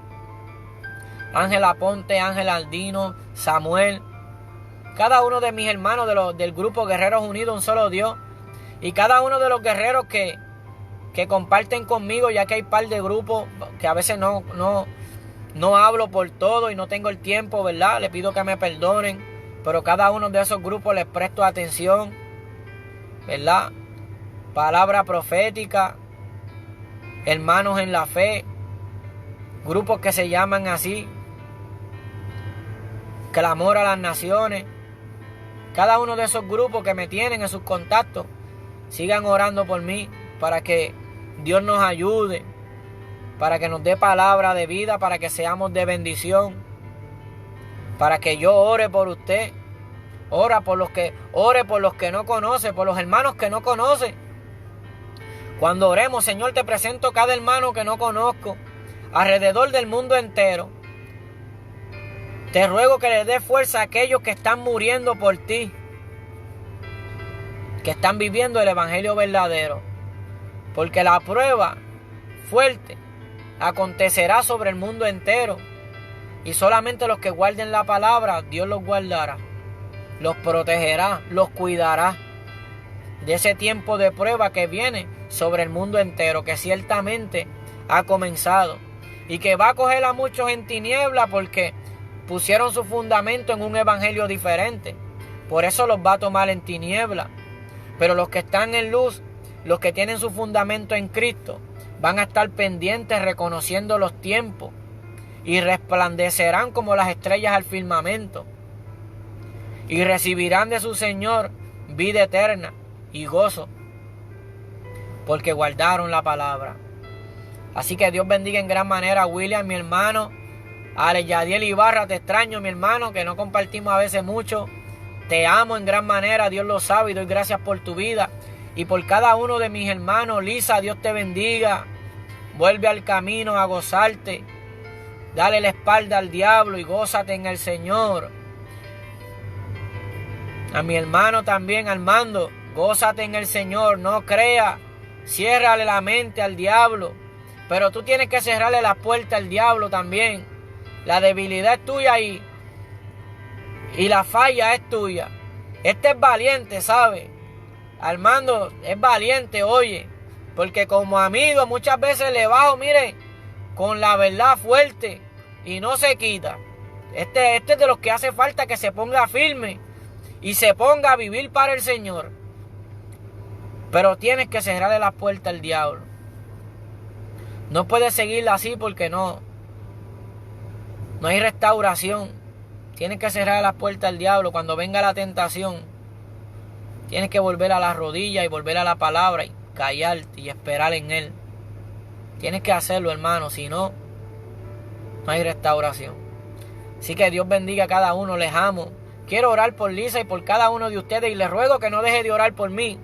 Ángela Ponte, Ángel Aldino, Samuel, cada uno de mis hermanos del grupo Guerreros Unidos, un solo Dios. Y cada uno de los guerreros que comparten conmigo, ya que hay par de grupos que a veces no hablo por todo y no tengo el tiempo, ¿verdad? Les pido que me perdonen, pero cada uno de esos grupos les presto atención, ¿verdad? Palabra profética, hermanos en la fe, grupos que se llaman así, clamor a las naciones. Cada uno de esos grupos que me tienen en sus contactos, sigan orando por mí para que Dios nos ayude, para que nos dé palabra de vida, para que seamos de bendición, para que yo ore por usted. Ore por los que no conocen, por los hermanos que no conocen. Cuando oremos, Señor, te presento cada hermano que no conozco alrededor del mundo entero. Te ruego que le dé fuerza a aquellos que están muriendo por ti, que están viviendo el evangelio verdadero. Porque la prueba fuerte acontecerá sobre el mundo entero. Y solamente los que guarden la palabra, Dios los guardará, los protegerá, los cuidará de ese tiempo de prueba que viene sobre el mundo entero, que ciertamente ha comenzado y que va a coger a muchos en tiniebla porque pusieron su fundamento en un evangelio diferente. Por eso los va a tomar en tiniebla. Pero los que están en luz, los que tienen su fundamento en Cristo, van a estar pendientes reconociendo los tiempos y resplandecerán como las estrellas al firmamento y recibirán de su Señor vida eterna y gozo porque guardaron la palabra. Así que Dios bendiga en gran manera a William, mi hermano. Ale Yadiel Ibarra, te extraño, mi hermano, que no compartimos a veces mucho. Te amo en gran manera, Dios lo sabe, y doy gracias por tu vida y por cada uno de mis hermanos. Lisa, Dios te bendiga. Vuelve al camino a gozarte. Dale la espalda al diablo y gózate en el Señor. A mi hermano también, Armando, gózate en el Señor, no crea, ciérrale la mente al diablo, pero tú tienes que cerrarle la puerta al diablo también. La debilidad es tuya y la falla es tuya. Este es valiente, ¿sabe? Armando es valiente, oye, porque como amigo muchas veces le bajo, mire, con la verdad fuerte y no se quita. Este es de los que hace falta que se ponga firme y se ponga a vivir para el Señor. Pero tienes que cerrarle la puerta al diablo. No puedes seguirla así porque no hay restauración. Tienes que cerrar la puerta al diablo. Cuando venga la tentación, tienes que volver a las rodillas y volver a la palabra y callarte y esperar en Él. Tienes que hacerlo, hermano, si no hay restauración. Así que Dios bendiga a cada uno, les amo. Quiero orar por Lisa y por cada uno de ustedes y les ruego que no deje de orar por mí,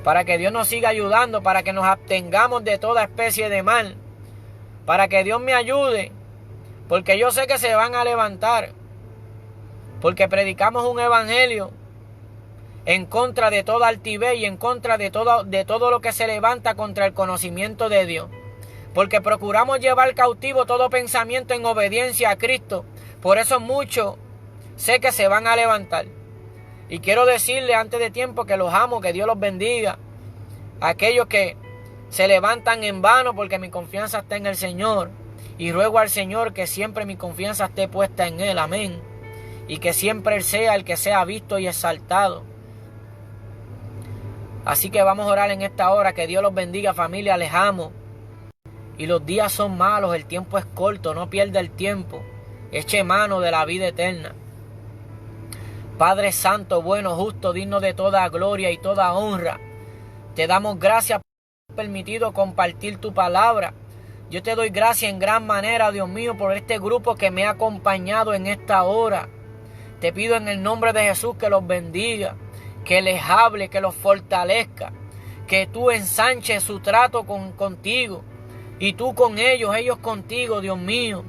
para que Dios nos siga ayudando, para que nos abstengamos de toda especie de mal, para que Dios me ayude, porque yo sé que se van a levantar, porque predicamos un evangelio en contra de toda altivez y en contra de todo lo que se levanta contra el conocimiento de Dios, porque procuramos llevar cautivo todo pensamiento en obediencia a Cristo. Por eso muchos sé que se van a levantar. Y quiero decirle antes de tiempo que los amo, que Dios los bendiga. Aquellos que se levantan en vano, porque mi confianza está en el Señor. Y ruego al Señor que siempre mi confianza esté puesta en Él. Amén. y que siempre Él sea el que sea visto y exaltado. Así que vamos a orar en esta hora. Que Dios los bendiga, familia. Les amo. Y los días son malos, el tiempo es corto, no pierda el tiempo. Eche mano de la vida eterna. Padre Santo, bueno, justo, digno de toda gloria y toda honra, te damos gracias por haber permitido compartir tu palabra. Yo te doy gracias en gran manera, Dios mío, por este grupo que me ha acompañado en esta hora. Te pido en el nombre de Jesús que los bendiga, que les hable, que los fortalezca, que tú ensanches su trato contigo y tú con ellos contigo, Dios mío.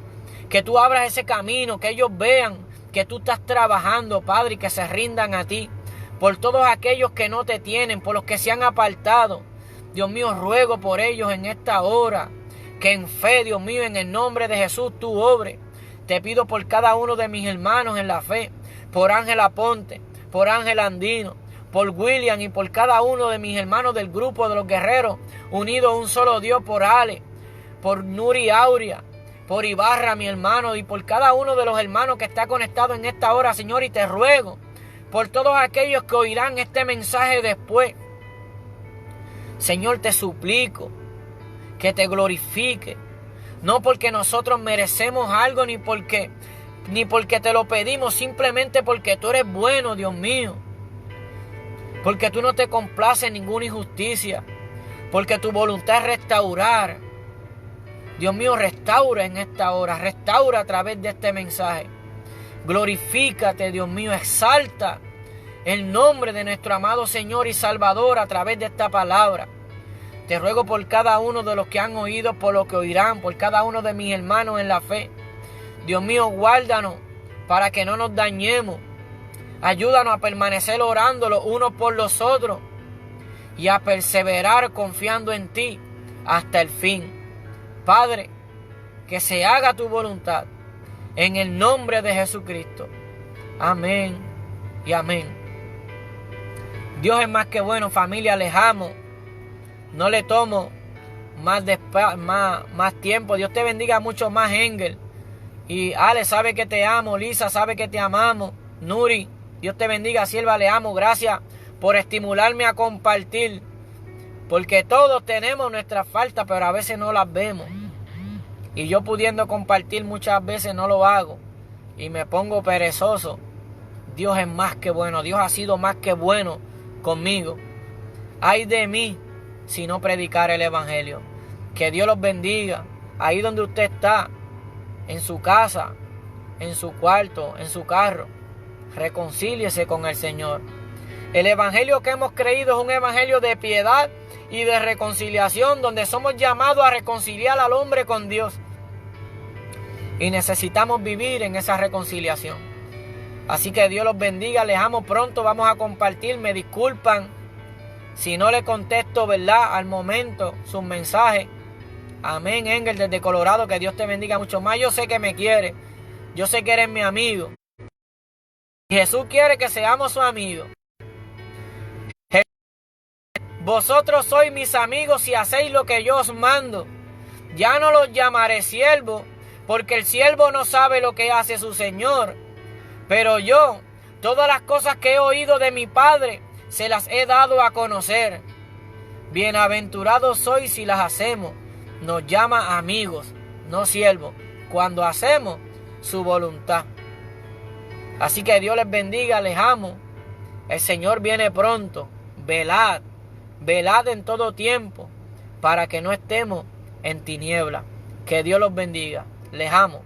Que tú abras ese camino, que ellos vean que tú estás trabajando, Padre, y que se rindan a ti. Por todos aquellos que no te tienen, por los que se han apartado, Dios mío, ruego por ellos en esta hora. Que en fe, Dios mío, en el nombre de Jesús, tú obres. Te pido por cada uno de mis hermanos en la fe, por Ángela Ponte, por Ángel Andino, por William y por cada uno de mis hermanos del grupo de los guerreros, unidos a un solo Dios, por Ale, por Nuri Aurea, por Ibarra, mi hermano, y por cada uno de los hermanos que está conectado en esta hora, Señor, y te ruego por todos aquellos que oirán este mensaje después. Señor, te suplico que te glorifique, no porque nosotros merecemos algo, ni porque te lo pedimos, simplemente porque tú eres bueno, Dios mío, porque tú no te complaces en ninguna injusticia, porque tu voluntad es restaurar. Dios mío, restaura en esta hora, restaura a través de este mensaje. Glorifícate, Dios mío, exalta el nombre de nuestro amado Señor y Salvador a través de esta palabra. Te ruego por cada uno de los que han oído, por los que oirán, por cada uno de mis hermanos en la fe. Dios mío, guárdanos para que no nos dañemos. Ayúdanos a permanecer orando los unos por los otros y a perseverar confiando en ti hasta el fin. Padre, que se haga tu voluntad en el nombre de Jesucristo. Amén y amén. Dios es más que bueno, familia, les amo. No le tomo más tiempo. Dios te bendiga mucho más, Engel. Y Ale sabe que te amo. Lisa sabe que te amamos. Nuri, Dios te bendiga, sierva, le amo. Gracias por estimularme a compartir. Porque todos tenemos nuestras faltas, pero a veces no las vemos. Y yo pudiendo compartir muchas veces no lo hago. Y me pongo perezoso. Dios es más que bueno. Dios ha sido más que bueno conmigo. Ay de mí si no predicar el evangelio. Que Dios los bendiga. Ahí donde usted está, en su casa, en su cuarto, en su carro, reconcíliese con el Señor. El evangelio que hemos creído es un evangelio de piedad y de reconciliación, donde somos llamados a reconciliar al hombre con Dios. Y necesitamos vivir en esa reconciliación. Así que Dios los bendiga, les amo. Pronto vamos a compartir. Me disculpan si no le contesto, ¿verdad?, al momento sus mensajes. Amén, Engel, desde Colorado. Que Dios te bendiga mucho más. Yo sé que me quiere. Yo sé que eres mi amigo. Y Jesús quiere que seamos su amigo. Vosotros sois mis amigos si hacéis lo que yo os mando. Ya no los llamaré siervos, porque el siervo no sabe lo que hace su Señor. Pero yo, todas las cosas que he oído de mi Padre, se las he dado a conocer. Bienaventurados sois si las hacemos. Nos llama amigos, no siervos, cuando hacemos su voluntad. Así que Dios les bendiga, les amo. El Señor viene pronto. Velad, velad en todo tiempo, para que no estemos en tinieblas. Que Dios los bendiga. Les amo.